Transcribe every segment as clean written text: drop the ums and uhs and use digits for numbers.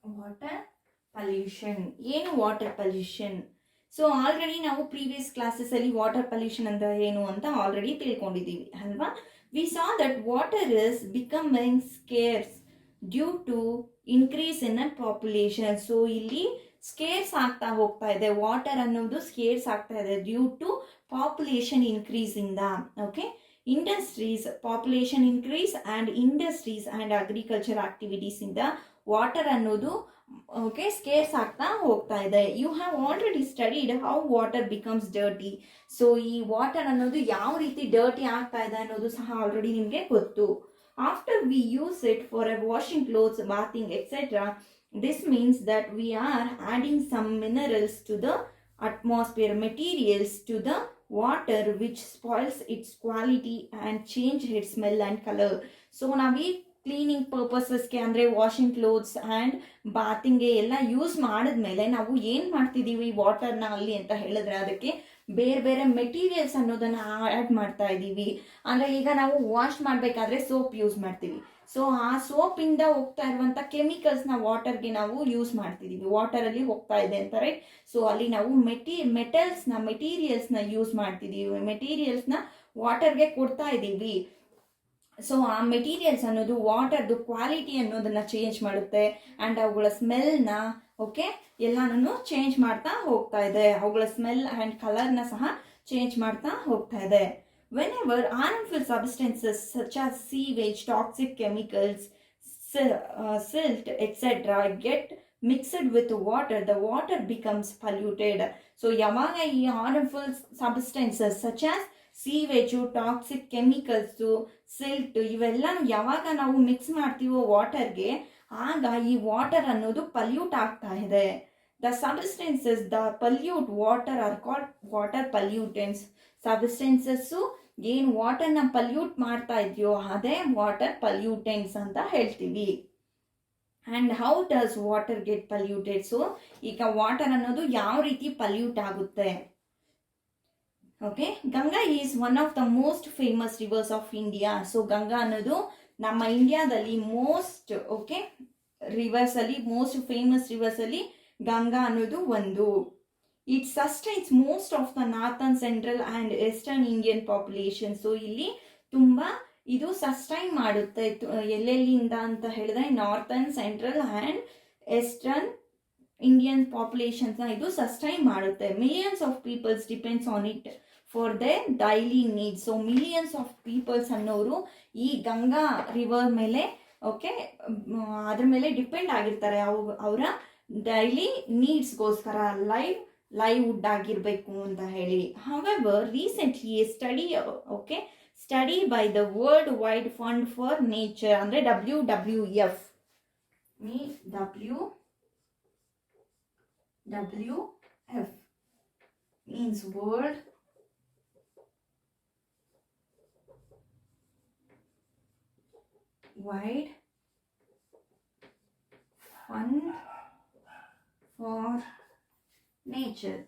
Water pollution. ಏನು water pollution? So already ನಾವು previous ಕ್ಲಾಸಸಲ್ಲಿ ವಾಟರ್ ಪಲ್ಯೂಷನ್ ಅಂತ ಏನು ಅಂತ ಆಲ್ರೆಡಿ ತಿಳ್ಕೊಂಡಿದ್ದೀವಿ ಅಲ್ವಾ. We saw that water is becoming scarce due to increase in population. So ಇಲ್ಲಿ ಸ್ಕೇರ್ಸ್ ಆಗ್ತಾ ಹೋಗ್ತಾ ಇದೆ, ವಾಟರ್ ಅನ್ನೋದು ಸ್ಕೇರ್ಸ್ ಆಗ್ತಾ ಇದೆ ಡ್ಯೂ ಟು ಪಾಪ್ಯುಲೇಷನ್ ಇನ್ಕ್ರೀಸ್ ಇಂದ. Okay, industries, population increase and industries and agriculture activities ಇಂದ ವಾಟರ್ ಅನ್ನೋದು ಓಕೆ ಸ್ಕೇರ್ಸ್ ಆಗ್ತಾ ಹೋಗ್ತಾ ಇದೆ. You have already studied how water becomes dirty. So ಈ ವಾಟರ್ ಅನ್ನೋದು ಯಾವ ರೀತಿ ಡರ್ಟಿ ಆಗ್ತಾ ಇದೆ ಅನ್ನೋದು ಸಹ ಆಲ್ರೆಡಿ ನಿಮಗೆ ಗೊತ್ತು. After we use it for washing clothes, bathing etcetera, this means that we are adding some minerals to the atmosphere, materials to the water which spoils its quality and change its smell and color. So navi cleaning ಪರ್ಪಸಸ್ಗೆ ಅಂದರೆ washing clothes and ಬಾತಿಂಗ್ಗೆ ಎಲ್ಲ use ಮಾಡಿದ್ಮೇಲೆ ನಾವು ಏನು ಮಾಡ್ತಿದ್ದೀವಿ ವಾಟರ್ನ ಅಲ್ಲಿ ಅಂತ ಹೇಳಿದ್ರೆ ಅದಕ್ಕೆ ಬೇರೆ ಬೇರೆ ಮೆಟೀರಿಯಲ್ಸ್ ಅನ್ನೋದನ್ನು ಆ್ಯಡ್ ಮಾಡ್ತಾ ಇದ್ದೀವಿ. ಅಂದರೆ ಈಗ ನಾವು ವಾಶ್ ಮಾಡಬೇಕಾದ್ರೆ ಸೋಪ್ ಯೂಸ್ ಮಾಡ್ತೀವಿ. ಸೊ ಆ ಸೋಪಿಂದ ಹೋಗ್ತಾ ಇರುವಂಥ ಕೆಮಿಕಲ್ಸ್ನ ವಾಟರ್ಗೆ ನಾವು ಯೂಸ್ ಮಾಡ್ತಿದ್ದೀವಿ, ವಾಟರಲ್ಲಿ ಹೋಗ್ತಾ ಇದೆ ಅಂತ, ರೈಟ್. ಸೊ ಅಲ್ಲಿ ನಾವು ಮೆಟೀರಿಯಲ್ಸ್ನ ಯೂಸ್ ಮಾಡ್ತಿದ್ದೀವಿ, ಮೆಟೀರಿಯಲ್ಸ್ನ ವಾಟರ್ಗೆ ಕೊಡ್ತಾ ಇದ್ದೀವಿ. ಸೊ ಆ ಮೆಟೀರಿಯಲ್ಸ್ ಅನ್ನೋದು ವಾಟರ್ದು ಕ್ವಾಲಿಟಿ ಅನ್ನೋದನ್ನ ಚೇಂಜ್ ಮಾಡುತ್ತೆ ಆ್ಯಂಡ್ ಅವುಗಳ ಸ್ಮೆಲ್ನ ಓಕೆ ಎಲ್ಲಾನು ಚೇಂಜ್ ಮಾಡ್ತಾ ಹೋಗ್ತಾ ಇದೆ, ಅವುಗಳ ಸ್ಮೆಲ್ ಆ್ಯಂಡ್ ಕಲರ್ನ ಸಹ ಚೇಂಜ್ ಮಾಡ್ತಾ ಹೋಗ್ತಾ ಇದೆ. Whenever harmful substances such as sewage, toxic chemicals, silt, etc. get mixed with water, the water becomes polluted. So ಯಾವಾಗ ಈ harmful substances such as ಸೀವೇಜು, toxic chemicals, silt ಇವೆಲ್ಲ ಯಾವಾಗ ನಾವು ಮಿಕ್ಸ್ ಮಾಡ್ತೀವೋ ವಾಟರ್ಗೆ, ಆಗ ಈ ವಾಟರ್ ಅನ್ನೋದು ಪಲ್ಯೂಟ್ ಆಗ್ತಾ ಇದೆ. The substances the pollute water are called water pollutants. Substances ಏನು ವಾಟರ್ನ ಪಲ್ಯೂಟ್ ಮಾಡ್ತಾ ಇದೆಯೋ ಅದೇ ವಾಟರ್ ಪಲ್ಯೂಟೆಂಟ್ಸ್ ಅಂತ ಹೇಳ್ತೀವಿ. And how does water get polluted? So ಈಗ ವಾಟರ್ ಅನ್ನೋದು ಯಾವ ರೀತಿ ಪಲ್ಯೂಟ್ ಆಗುತ್ತೆ? Okay, Ganga is one of the most famous rivers of India. So Ganga ಅನ್ನೋದು ನಮ್ಮ ಇಂಡಿಯಾದಲ್ಲಿ ಮೋಸ್ಟ್ ರಿವರ್ಸ್ ಅಲ್ಲಿ ಮೋಸ್ಟ್ ಫೇಮಸ್ ರಿವರ್ಸ್ ಅಲ್ಲಿ ಗಂಗಾ ಅನ್ನೋದು ಒಂದು. It sustains most of the northern, central and western Indian population. So ಇಲ್ಲಿ ತುಂಬ ಇದು ಸಸ್ಟೈನ್ ಮಾಡುತ್ತೆ. ಎಲ್ಲೆಲ್ಲಿಂದ ಅಂತ ಹೇಳಿದ್ರೆ northern, central and western Indian ಪಾಪ್ಯುಲೇಷನ್ಸ್ನ ಇದು ಸಸ್ಟೈನ್ ಮಾಡುತ್ತೆ. Millions of peoples depends on it for their daily needs. So millions of peoples ಅನ್ನೋರು ಈ ಗಂಗಾ ರಿವರ್ ಮೇಲೆ ಅದ್ರ ಮೇಲೆ ಡಿಪೆಂಡ್ ಆಗಿರ್ತಾರೆ, ಅವರ ಡೈಲಿ ನೀಡ್ಸ್ಗೋಸ್ಕರ, ಲೈವ್ಹುಡ್ ಆಗಿರಬೇಕು ಅಂತ ಹೇಳಿ. However recently study by the world wide fund for nature, ಅಂದರೆ WWF means World Wide Fund for Nature.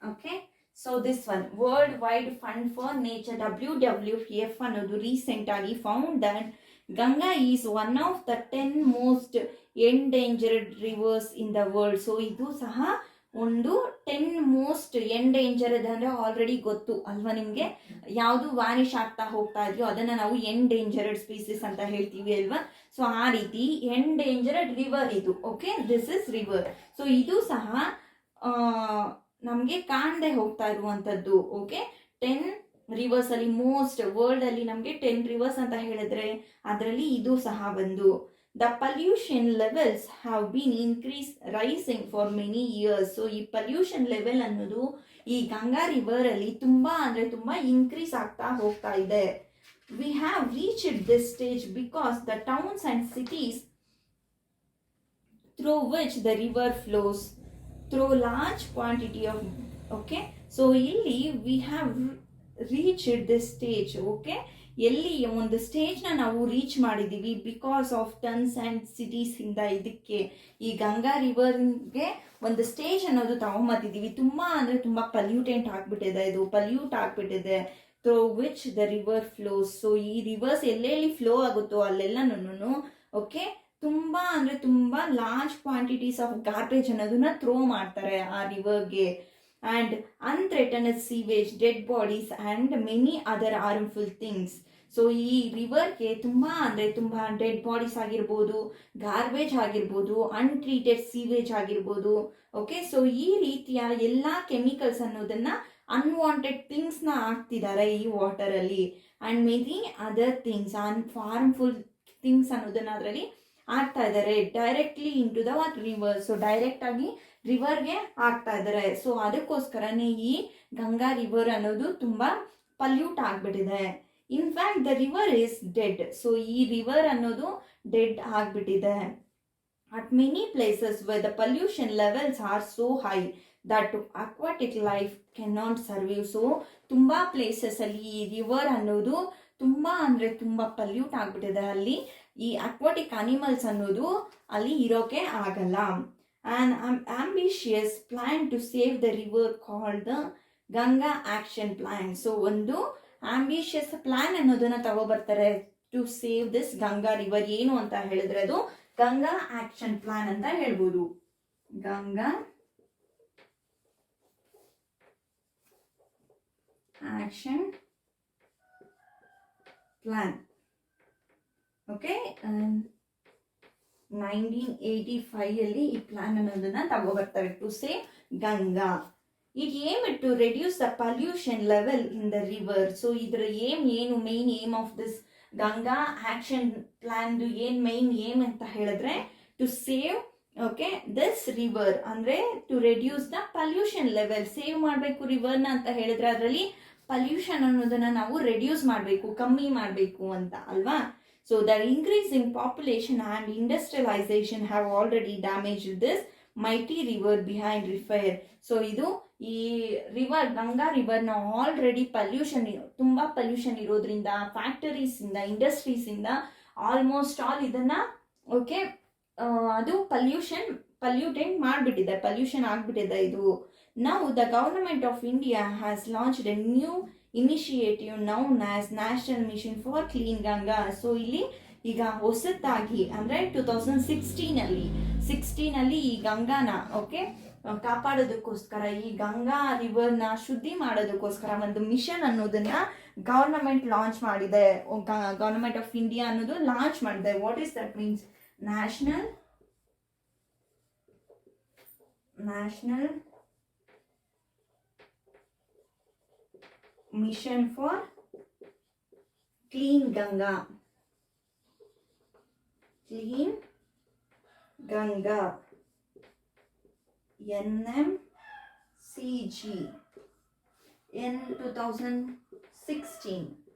Okay, so this one World Wide Fund for Nature, WWF ಅನ್ನೋದು ರೀಸೆಂಟ್ ಆಗಿ found that Ganga is one of the 10 most endangered rivers in the world. So ಇದು ಸಹ ಒಂದು 10 most endangered ಅಂದರೆ already ಗೊತ್ತು ಅಲ್ವಾ ನಿಮಗೆ, ಯಾವುದು ವ್ಯಾನಿಷ್ ಆಗ್ತಾ ಹೋಗ್ತಾ ಇದೆಯೋ ಅದನ್ನು ನಾವು ಎಂಡೇಂಜರ್ಡ್ ಸ್ಪೀಸೀಸ್ ಅಂತ ಹೇಳ್ತೀವಿ ಅಲ್ವಾ. ಸೊ ಆ ರೀತಿ ಎಂಡೇಂಜರ್ಡ್ ರಿವರ್ ಇದು. Okay, this is river. So ಇದು ಸಹ ನಮಗೆ ಕಾಣದೆ ಹೋಗ್ತಾ ಇರುವಂಥದ್ದು. ಓಕೆ, 10 ರಿವರ್ಸ್ ಅಲ್ಲಿ ಮೋಸ್ಟ್ ವರ್ಲ್ಡ್ ಅಲ್ಲಿ ನಮಗೆ 10 ರಿವರ್ಸ್ ಅಂತ ಹೇಳಿದ್ರೆ ಅದರಲ್ಲಿ ಇದು ಸಹ ಒಂದು. The pollution levels have been rising for many years. So ಈ ಪಲ್ಯೂಷನ್ ಲೆವೆಲ್ ಅನ್ನೋದು ಈ ಗಂಗಾ ರಿವರ್ ಅಲ್ಲಿ ತುಂಬಾ ಇನ್ಕ್ರೀಸ್ ಆಗ್ತಾ ಹೋಗ್ತಾ ಇದೆ. We have reached this stage because the towns and cities through which the river flows through large quantity of so ಇಲ್ಲಿ we have reached this stage. ಎಲ್ಲಿ ಒಂದು ಸ್ಟೇಜ್ನ ನಾವು ರೀಚ್ ಮಾಡಿದ್ದೀವಿ because of towns and cities ಇಂದ. ಇದಕ್ಕೆ ಈ ಗಂಗಾ ರಿವರ್ಗೆ ಒಂದು ಸ್ಟೇಜ್ ಅನ್ನೋದು ತಗೊಂಬತ್ತಿದ್ದೀವಿ. ತುಂಬ ಪಲ್ಯೂಟೆಂಟ್ ಆಗಿಬಿಟ್ಟಿದೆ, ಇದು ಪಲ್ಯೂಟ್ ಆಗಿಬಿಟ್ಟಿದೆ. Through which the river flows. So ಈ ರಿವರ್ಸ್ ಎಲ್ಲೆಲ್ಲಿ ಫ್ಲೋ ಆಗುತ್ತೋ ಅಲ್ಲೆಲ್ಲನೂ ಓಕೆ. ತುಂಬಾ ಅಂದ್ರೆ ತುಂಬಾ ಲಾರ್ಜ್ ಕ್ವಾಂಟಿಟೀಸ್ ಆಫ್ ಗಾರ್ಬೇಜ್ ಅನ್ನೋದನ್ನ ಥ್ರೋ ಮಾಡ್ತಾರೆ ಆ ರಿವರ್ಗೆ. And untreated sewage, dead bodies and many other harmful things. So ಈ ರಿವರ್ಗೆ ತುಂಬಾ ಅಂದ್ರೆ ತುಂಬಾ ಡೆಡ್ ಬಾಡೀಸ್ ಆಗಿರ್ಬೋದು, ಗಾರ್ಬೇಜ್ ಆಗಿರ್ಬೋದು, ಅನ್ಟ್ರೀಟೆಡ್ ಸೀವೇಜ್ ಆಗಿರ್ಬೋದು. ಓಕೆ. ಸೊ ಈ ರೀತಿಯ ಎಲ್ಲ ಕೆಮಿಕಲ್ಸ್ ಅನ್ನೋದನ್ನ ಅನ್ವಾಂಟೆಡ್ ಥಿಂಗ್ಸ್ನ ಹಾಕ್ತಿದ್ದಾರೆ ಈ ವಾಟರಲ್ಲಿ. And many other things harmful things ಅನ್ನೋದನ್ನ ಅದರಲ್ಲಿ ಹಾಕ್ತಾ ಇದ್ದಾರೆ directly in to the river. So direct ಆಗಿ ರಿವರ್ಗೆ ಹಾಕ್ತಾ ಇದ್ದಾರೆ. ಸೊ ಅದಕ್ಕೋಸ್ಕರನೇ ಈ ಗಂಗಾ ರಿವರ್ ಅನ್ನೋದು ತುಂಬಾ ಪಲ್ಯೂಟ್ ಆಗ್ಬಿಟ್ಟಿದೆ. In fact the river is dead. So ಈ ರಿವರ್ ಅನ್ನೋದು ಡೆಡ್ ಆಗ್ಬಿಟ್ಟಿದೆ. At many places where the pollution levels are so high that aquatic life can not survive. So ತುಂಬಾ ಪ್ಲೇಸಸ್ ಅಲ್ಲಿ ಈ ರಿವರ್ ಅನ್ನೋದು ತುಂಬಾ ಅಂದ್ರೆ ತುಂಬಾ ಪಲ್ಯೂಟ್ ಆಗ್ಬಿಟ್ಟಿದೆ. ಅಲ್ಲಿ ಈ ಅಕ್ವಾಟಿಕ್ ಅನಿಮಲ್ಸ್ ಅನ್ನೋದು ಅಲ್ಲಿ ಇರೋಕೆ ಆಗಲ್ಲ. An ambitious plan to save the river called the Ganga action plan. So ಒಂದು ಆಂಬಿಷಿಯಸ್ ಪ್ಲಾನ್ ಅನ್ನೋದನ್ನ ತಗೋಬರ್ತಾರೆ to save this Ganga river. ಏನು ಅಂತ ಹೇಳಿದ್ರೆ ಅದು ಗಂಗಾ ಆಕ್ಷನ್ ಪ್ಲಾನ್ ಅಂತ ಹೇಳ್ಬೋದು. Ganga action plan. ಓಕೆ. 1985 ಅಲ್ಲಿ ಈ ಪ್ಲಾನ್ ಅನ್ನೋದನ್ನ ತಗೋಬರ್ತಾರೆ to save Ganga. It aim to reduce the pollution level in the river. So ಇದರ ಏನು main aim of this Ganga action plan ಏನ್ ಮೈನ್ ಏಮ್ ಅಂತ ಹೇಳಿದ್ರೆ to save okay this river, ಅಂದ್ರೆ to reduce the pollution level. Save ಮಾಡಬೇಕು ರಿವರ್ನ ಅಂತ ಹೇಳಿದ್ರೆ ಅದರಲ್ಲಿ ಪಲ್ಯೂಷನ್ ಅನ್ನೋದನ್ನ ನಾವು ರೆಡ್ಯೂಸ್ ಮಾಡಬೇಕು, ಕಮ್ಮಿ ಮಾಡಬೇಕು ಅಂತ ಅಲ್ವಾ. So the increasing population and industrialisation have already damaged this mighty river behind repair. So ಇದು ಈ ರಿವರ್ ಗಂಗಾ ರಿವರ್ನ ಆಲ್ರೆಡಿ ತುಂಬಾ ಪಲ್ಯೂಷನ್ ಇರೋದ್ರಿಂದ, ಫ್ಯಾಕ್ಟರೀಸ್ ಇಂದ, ಇಂಡಸ್ಟ್ರೀಸ್ ಇಂದ ಆಲ್ಮೋಸ್ಟ್ ಆಲ್ ಇದನ್ನ ಓಕೆ ಅದು ಪಲ್ಯೂಟೆಂಟ್ ಮಾಡಿಬಿಟ್ಟಿದೆ, ಪಲ್ಯೂಷನ್ ಆಗ್ಬಿಟ್ಟಿದೆ ಇದು. Now the government of India has launched a new initiative known as National Mission for Clean Ganga. So ಇಲ್ಲಿ ಈಗ ಹೊಸದಾಗಿ ಅಂದ್ರೆ 2016 ಅಲ್ಲಿ ಈ ಗಂಗಾನ ಓಕೆ ಕಾಪಾಡೋದಕ್ಕೋಸ್ಕರ, ಈ ಗಂಗಾ ರಿವರ್ನ ಶುದ್ಧಿ ಮಾಡೋದಕ್ಕೋಸ್ಕರ ಒಂದು ಮಿಷನ್ ಅನ್ನೋದನ್ನ ಗವರ್ನಮೆಂಟ್ ಲಾಂಚ್ ಮಾಡಿದೆ. ಗವರ್ನಮೆಂಟ್ ಆಫ್ ಇಂಡಿಯಾ ಅನ್ನೋದು ಲಾಂಚ್ ಮಾಡಿದೆ. What is that means? National mission for clean Ganga. NMCG in 2016.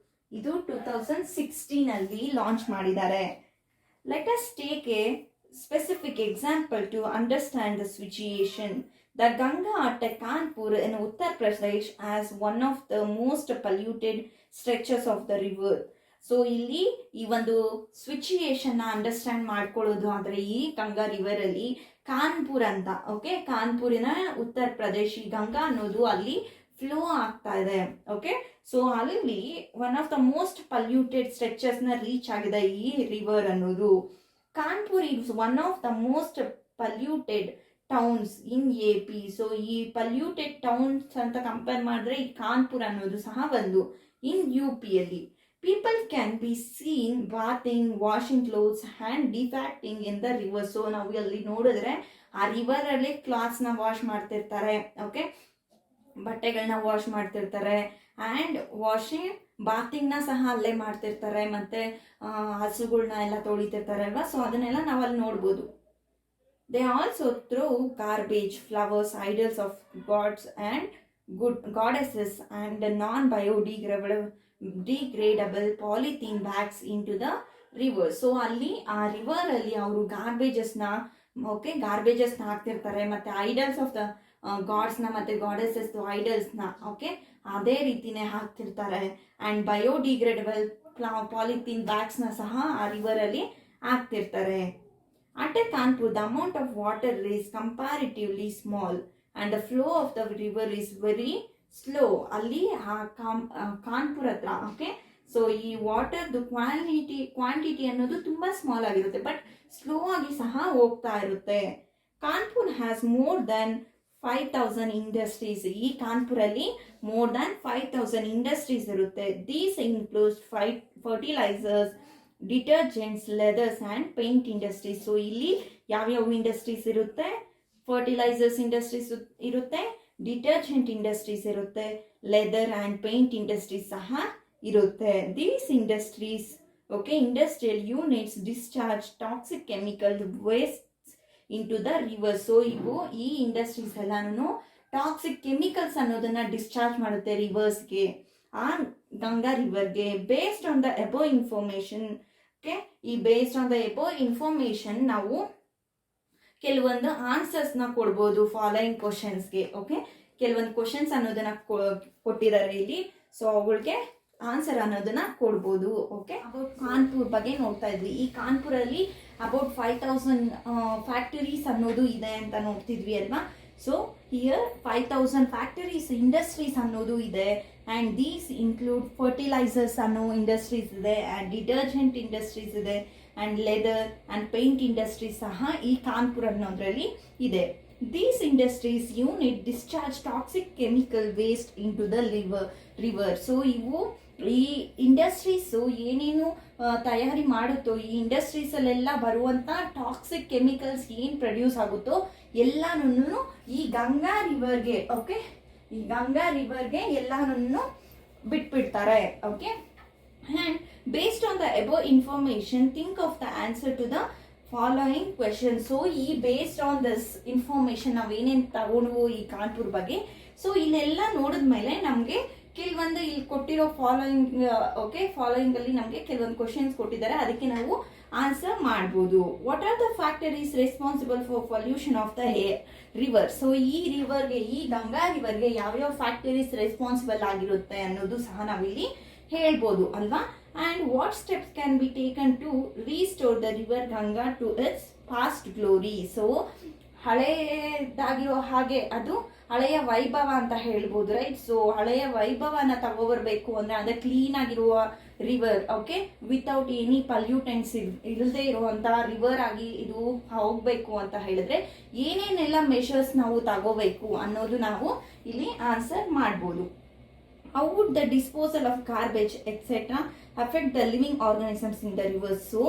ಇದು 2016 ಅಲ್ಲಿ ಲಾಂಚ್ ಮಾಡಿದ್ದಾರೆ. Let us take a specific example to understand the situation. The Ganga at Kanpur in Uttar Pradesh as one of the most polluted stretches of the river. So ಇಲ್ಲಿ ಈ ಒಂದು ಸಿಚುಯೇಷನ್ನ understand ಮಾಡ್ಕೊಳ್ಳೋದು ಆದರೆ ಈ Ganga river ಅಲ್ಲಿ ಕಾನ್ಪುರ್ ಅಂತ okay, ಕಾನ್ಪುರಿನ Uttar Pradesh ಈ ಗಂಗಾ ಅನ್ನೋದು ಅಲ್ಲಿ ಫ್ಲೋ ಆಗ್ತಾ ಇದೆ. ಓಕೆ. ಸೊ ಅಲ್ಲಿ one of the most polluted stretches ನ ರೀಚ್ ಆಗಿದೆ ಈ ರಿವರ್ ಅನ್ನೋದು. Kanpur is one of the most polluted towns in AP. So ಈ ಪಲ್ಯೂಟೆಡ್ ಟೌನ್ಸ್ ಅಂತ ಕಂಪೇರ್ ಮಾಡಿದ್ರೆ ಈ ಕಾನ್ಪುರ್ ಅನ್ನೋದು ಸಹ ಒಂದು ಇನ್ UP ಅಲ್ಲಿ. People can be seen bathing, washing clothes and defecting in the river. So ನಾವು ಅಲ್ಲಿ ನೋಡಿದ್ರೆ ಆ ರಿವರ್ ಅಲ್ಲಿ ಕ್ಲಾತ್ಸ್ ನ ವಾಶ್ ಮಾಡ್ತಿರ್ತಾರೆ, ಓಕೆ, ಬಟ್ಟೆಗಳನ್ನ ವಾಶ್ ಮಾಡ್ತಿರ್ತಾರೆ. ಆ್ಯಂಡ್ ಬಾತಿಂಗ್ ನ ಸಹ ಅಲ್ಲೇ ಮಾಡ್ತಿರ್ತಾರೆ, ಮತ್ತೆ ಹಸುಗಳನ್ನ ಎಲ್ಲ ತೊಳಿತಿರ್ತಾರೆ ಅಲ್ವಾ. ಸೊ ಅದನ್ನೆಲ್ಲ ನಾವು ಅಲ್ಲಿ ನೋಡ್ಬೋದು. They also throw garbage, flowers, idols of gods and goddesses and non-biodegradable polythene bags into the river. ಸೊ ಅಲ್ಲಿ ಆ ರಿವರ್ ಅಲ್ಲಿ ಅವರು ಗಾರ್ಬೇಜಸ್ನ ಹಾಕ್ತಿರ್ತಾರೆ, ಮತ್ತೆ ಐಡಲ್ಸ್ ಆಫ್ ದ ಗಾಡ್ಸ್ನ ಮತ್ತೆ ಗಾಡೆಸಸ್ ಐಡಲ್ಸ್ನ ಓಕೆ ಅದೇ ರೀತಿನೇ ಹಾಕ್ತಿರ್ತಾರೆ. ಆ್ಯಂಡ್ ಬಯೋಡಿಗ್ರೇಡಬಲ್ ಪಾಲಿಥೀನ್ ಬ್ಯಾಗ್ಸ್ನ ಸಹ ಆ ರಿವರ್ ಅಲ್ಲಿ ಹಾಕ್ತಿರ್ತಾರೆ. At Kanpur, the amount of water is comparatively small and the flow of the river is very slow. ಅಲ್ಲಿ ಕಾನ್ಪುರ್ ಹತ್ರ ಓಕೆ ಸೊ ಈ ವಾಟರ್ದು ಕ್ವಾಂಟಿಟಿ ಅನ್ನೋದು ತುಂಬ ಸ್ಮಾಲ್ ಆಗಿರುತ್ತೆ, ಬಟ್ ಸ್ಲೋ ಆಗಿ ಸಹ ಹೋಗ್ತಾ ಇರುತ್ತೆ. Kanpur has more than 5,000 industries. ಈ ಕಾನ್ಪುರಲ್ಲಿ ಮೋರ್ ದ್ಯಾನ್ 5,000 ಇಂಡಸ್ಟ್ರೀಸ್ ಇರುತ್ತೆ. These includes fertilisers, detergents, leathers and paint industries. So ಇಲ್ಲಿ ಯಾವ್ಯಾವ ಇಂಡಸ್ಟ್ರೀಸ್ ಇರುತ್ತೆ? ಫರ್ಟಿಲೈಸರ್ಸ್ ಇಂಡಸ್ಟ್ರೀಸ್ ಇರುತ್ತೆ, ಡಿಟರ್ಜೆಂಟ್ ಇಂಡಸ್ಟ್ರೀಸ್ ಇರುತ್ತೆ, ಲೆದರ್ ಆ್ಯಂಡ್ ಪೇಂಟ್ ಇಂಡಸ್ಟ್ರೀಸ್ ಸಹ ಇರುತ್ತೆ. These industries industrial units discharge toxic chemical waste into the river. So ಇವು ಈ ಇಂಡಸ್ಟ್ರೀಸ್ ಎಲ್ಲಾನು ಟಾಕ್ಸಿಕ್ ಕೆಮಿಕಲ್ಸ್ ಅನ್ನೋದನ್ನ ಡಿಸ್ಚಾರ್ಜ್ ಮಾಡುತ್ತೆ ರಿವರ್ಸ್ಗೆ, ಆ ಗಂಗಾ ರಿವರ್ಗೆ. Based on the above information, ಈ based on the above information ನಾವು ಕೆಲವೊಂದು ಆನ್ಸರ್ಸ್ನ ಕೊಡ್ಬೋದು ಫಾಲೋಯಿಂಗ್ ಕ್ವಶನ್ಸ್ಗೆ. ಕೆಲವೊಂದು ಕ್ವಶನ್ಸ್ ಅನ್ನೋದನ್ನ ಕೊಟ್ಟಿದ್ದಾರೆ ಇಲ್ಲಿ, ಸೊ ಅವುಗಳಿಗೆ ಆನ್ಸರ್ ಅನ್ನೋದನ್ನ ಕೊಡ್ಬೋದು. ಅಬೌಟ್ ಕಾನ್ಪುರ್ ಬಗ್ಗೆ ನೋಡ್ತಾ ಇದ್ವಿ. ಈ ಕಾನ್ಪುರಲ್ಲಿ ಅಬೌಟ್ 5,000 ಫ್ಯಾಕ್ಟರೀಸ್ ಅನ್ನೋದು ಇದೆ ಅಂತ ನೋಡ್ತಿದ್ವಿ ಅಲ್ವಾ. ಸೊ ಹಿಯರ್ 5,000 ಫ್ಯಾಕ್ಟರೀಸ್, ಇಂಡಸ್ಟ್ರೀಸ್ ಅನ್ನೋದು ಇದೆ. ಆ್ಯಂಡ್ ದೀಸ್ ಇನ್ಕ್ಲೂಡ್ ಫರ್ಟಿಲೈಸರ್ಸ್ ಅನ್ನೋ ಇಂಡಸ್ಟ್ರೀಸ್ ಇದೆ, ಆ್ಯಂಡ್ ಡಿಟರ್ಜೆಂಟ್ ಇಂಡಸ್ಟ್ರೀಸ್ ಇದೆ, and leather and paint industries ಸಹ ಈ ಕಾನ್ಪುರ್ ಅನ್ನೋದ್ರಲ್ಲಿ ಇದೆ. These industries unit discharge toxic chemical waste into the river. So ಇವು ಈ ಇಂಡಸ್ಟ್ರೀಸು ಏನೇನು ತಯಾರಿ ಮಾಡುತ್ತೋ, ಈ ಇಂಡಸ್ಟ್ರೀಸಲ್ಲೆಲ್ಲ ಬರುವಂಥ ಟಾಕ್ಸಿಕ್ ಕೆಮಿಕಲ್ಸ್ ಏನು ಪ್ರೊಡ್ಯೂಸ್ ಆಗುತ್ತೋ ಎಲ್ಲಾನು ಈ ಗಂಗಾ ರಿವರ್ಗೆ ಈ ಗಂಗಾ ರಿವರ್ಗೆ ಎಲ್ಲಾನು ಬಿಟ್ಬಿಡ್ತಾರೆ. And based on the above information think of the answer to the following question. So ಈ ಬೇಸ್ಡ್ ಆನ್ ದಿಸ್ ಇನ್ಫಾರ್ಮೇಶನ್ ನಾವೇನೇನು ತಗೊಂಡ್ವು ಈ ಕಾನ್ಪುರ್ ಬಗ್ಗೆ, ಸೊ ಇಲ್ಲೆಲ್ಲ ನೋಡಿದ್ಮೇಲೆ ನಮಗೆ ಕೆಲವೊಂದು ಇಲ್ಲಿ ಕೊಟ್ಟಿರೋ ಫಾಲೋಯಿಂಗ್ ಅಲ್ಲಿ ನಮಗೆ ಕೆಲವೊಂದು ಕ್ವಶನ್ಸ್ ಕೊಟ್ಟಿದ್ದಾರೆ, ಅದಕ್ಕೆ ನಾವು ಆನ್ಸರ್ ಮಾಡ್ಬೋದು. What are the factories responsible for pollution of the river. So ಈ ರಿವರ್ಗೆ, ಈ ಗಂಗಾ ರಿವರ್ಗೆ ಯಾವ್ಯಾವ ಫ್ಯಾಕ್ಟರೀಸ್ ರೆಸ್ಪಾನ್ಸಿಬಲ್ ಆಗಿರುತ್ತೆ ಅನ್ನೋದು ಸಹ ನಾವಿಲ್ಲಿ ಹೇಳ್ಬೋದು ಅಲ್ವಾ. And what steps can be taken to restore the river Ganga to its past glory. So ಹಳೆಯದಾಗಿರೋ ಹಾಗೆ ಅದು ಹಳೆಯ ವೈಭವ ಅಂತ ಹೇಳ್ಬೋದು, ರೈಟ್. ಸೊ ಹಳೆಯ ವೈಭವನ ತಗೋಬರ್ಬೇಕು ಅಂದ್ರೆ ಕ್ಲೀನ್ ಆಗಿರುವ ರಿವರ್, ವಿತೌಟ್ ಎನಿ ಪಲ್ಯೂಟೆಂಟ್ಸ್ ಇಲ್ಲದೆ ಇರುವಂತ ರಿವರ್ ಆಗಿ ಇದು ಹೋಗ್ಬೇಕು ಅಂತ ಹೇಳಿದ್ರೆ ಏನೇನೆಲ್ಲ ಮೆಷರ್ಸ್ ನಾವು ತಗೋಬೇಕು ಅನ್ನೋದು ನಾವು ಇಲ್ಲಿ ಆನ್ಸರ್ ಮಾಡ್ಬೋದು. How would the disposal of garbage etc. affect the living organisms in the rivers? So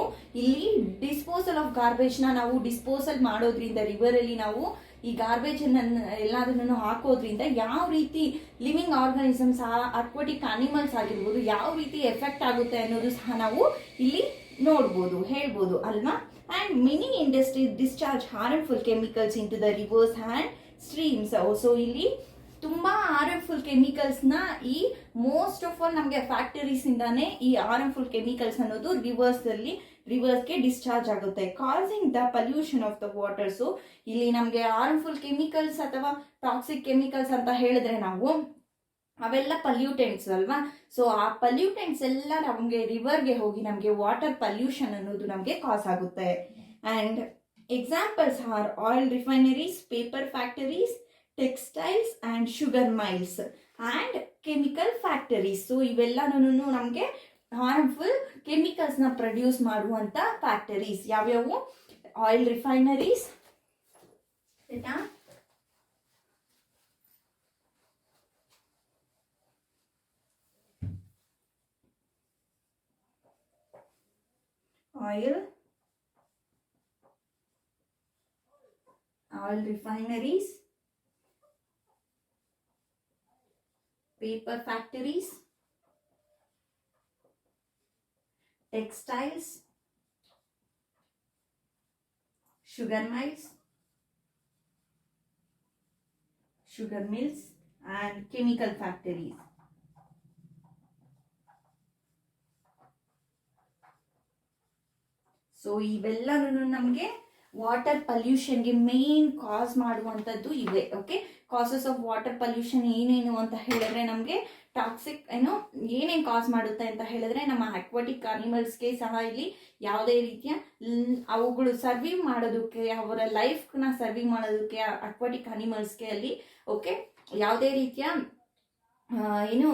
ಇಲ್ಲಿ ಡಿಸ್ಪೋಸಲ್ ಆಫ್ ಗಾರ್ಬೇಜ್ ನಾವು ಡಿಸ್ಪೋಸಲ್ ಮಾಡೋದ್ರಿಂದ ರಿವರ್ ಅಲ್ಲಿ ನಾವು ಈ ಗಾರ್ಬೇಜ್ ಎಲ್ಲದನ್ನು ಹಾಕೋದ್ರಿಂದ ಯಾವ ರೀತಿ ಲಿವಿಂಗ್ ಆರ್ಗಾನಿಸಮ್ಸ್, ಅಕ್ವಾಟಿಕ್ ಅನಿಮಲ್ಸ್ ಆಗಿರ್ಬೋದು, ಯಾವ ರೀತಿ ಎಫೆಕ್ಟ್ ಆಗುತ್ತೆ ಅನ್ನೋದು ಸಹ ನಾವು ಇಲ್ಲಿ ನೋಡ್ಬೋದು, ಹೇಳ್ಬೋದು ಅಲ್ವಾ. And many industries discharge harmful chemicals in to the rivers and streams. So ಇಲ್ಲಿ ತುಂಬಾ ಹಾರ್ಮ್ಫುಲ್ ಕೆಮಿಕಲ್ಸ್ನ ಈ ಮೋಸ್ಟ್ ಆಫ್ ಆಲ್ ನಮಗೆ ಫ್ಯಾಕ್ಟರೀಸ್ ಇಂದಾನೆ ಈ ಹಾರ್ಮ್ಫುಲ್ ಕೆಮಿಕಲ್ಸ್ ಅನ್ನೋದು ರಿವರ್ಸ್ಗೆ ಡಿಸ್ಚಾರ್ಜ್ ಆಗುತ್ತೆ, causing the pollution of the water. So ಇಲ್ಲಿ ನಮಗೆ ಹಾರ್ಮ್ಫುಲ್ ಕೆಮಿಕಲ್ಸ್ ಅಥವಾ ಟಾಕ್ಸಿಕ್ ಕೆಮಿಕಲ್ಸ್ ಅಂತ ಹೇಳಿದ್ರೆ ನಾವು ಅವೆಲ್ಲ ಪಲ್ಯೂಟೆಂಟ್ಸ್ ಅಲ್ವಾ. ಸೊ ಆ ಪಲ್ಯೂಟೆಂಟ್ಸ್ ಎಲ್ಲ ನಮಗೆ ರಿವರ್ಗೆ ಹೋಗಿ ನಮಗೆ ವಾಟರ್ ಪಲ್ಯೂಷನ್ ಅನ್ನೋದು ನಮಗೆ ಕಾಸ್ ಆಗುತ್ತೆ. And examples R oil refineries, paper factories, textiles and sugar miles and chemical factories. So ಇವೆಲ್ಲನೂ ನಮಗೆ ಹಾರ್ಮ್ಫುಲ್ ಕೆಮಿಕಲ್ಸ್ನ ಪ್ರೊಡ್ಯೂಸ್ ಮಾಡುವಂಥ ಫ್ಯಾಕ್ಟರೀಸ್ ಯಾವ್ಯಾವು? Oil refineries, oil refineries, paper factories, textiles, sugar mills, and chemical factories. So ಇವೆಲ್ಲನೂ ನಮಗೆ water ಪಲ್ಯೂಷನ್ಗೆ main cause ಮಾಡುವಂಥದ್ದು ಇವೆ. Causes of water pollution ಏನೇನು ಅಂತ ಹೇಳಿದ್ರೆ ನಮಗೆ ಟಾಕ್ಸಿಕ್ ಏನೇನು ಕಾಸ್ ಮಾಡುತ್ತೆ ಅಂತ ಹೇಳಿದ್ರೆ ನಮ್ಮ ಅಕ್ವಾಟಿಕ್ ಅನಿಮಲ್ಸ್ಗೆ ಸಹ ಇಲ್ಲಿ ಯಾವುದೇ ರೀತಿಯ ಅವುಗಳು ಸರ್ವೈವ್ ಮಾಡೋದಕ್ಕೆ, ಅವರ ಲೈಫ್ನ ಸರ್ವೈವ್ ಮಾಡೋದಕ್ಕೆ ಅಕ್ವಾಟಿಕ್ ಅನಿಮಲ್ಸ್ಗೆ ಅಲ್ಲಿ ಯಾವುದೇ ರೀತಿಯ ಏನು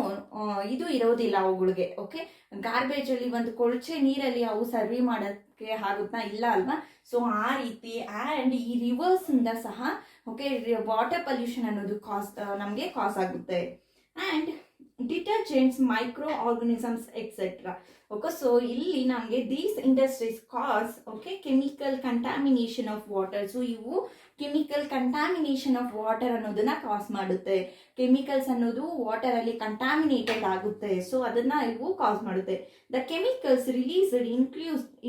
ಇದು ಇರೋದಿಲ್ಲ ಅವುಗಳಿಗೆ. ಓಕೆ, ಗಾರ್ಬೇಜ್ ಅಲ್ಲಿ ಒಂದು ಕೊಳಚೆ ನೀರಲ್ಲಿ ಅವು ಸರ್ವಿ ಮಾಡೋಕ್ಕೆ ಆಗುತ್ತಾ? ಇಲ್ಲ ಅಲ್ವಾ? ಸೊ ಆ ರೀತಿ ಆ್ಯಂಡ್ ಈ ರಿವರ್ಸ್ ಇಂದ ಸಹ ಓಕೆ ವಾಟರ್ ಪೊಲ್ಯೂಷನ್ ಅನ್ನೋದು ನಮಗೆ ಕಾಸ್ ಆಗುತ್ತೆ. And detergents, micro organisms etcetera. Okay, so ಇಲ್ಲಿ ನಮಗೆ these industries cause okay chemical contamination of water. So ಇವು ಕೆಮಿಕಲ್ ಕಂಟಾಮಿನೇಷನ್ ಆಫ್ ವಾಟರ್ ಅನ್ನೋದನ್ನ ಕಾಸ್ ಮಾಡುತ್ತೆ. ಕೆಮಿಕಲ್ಸ್ ಅನ್ನೋದು ವಾಟರ್ ಅಲ್ಲಿ ಕಂಟಾಮಿನೇಟೆಡ್ ಆಗುತ್ತೆ, ಸೊ ಅದನ್ನ ಇವು ಕಾಸ್ ಮಾಡುತ್ತೆ. The chemicals released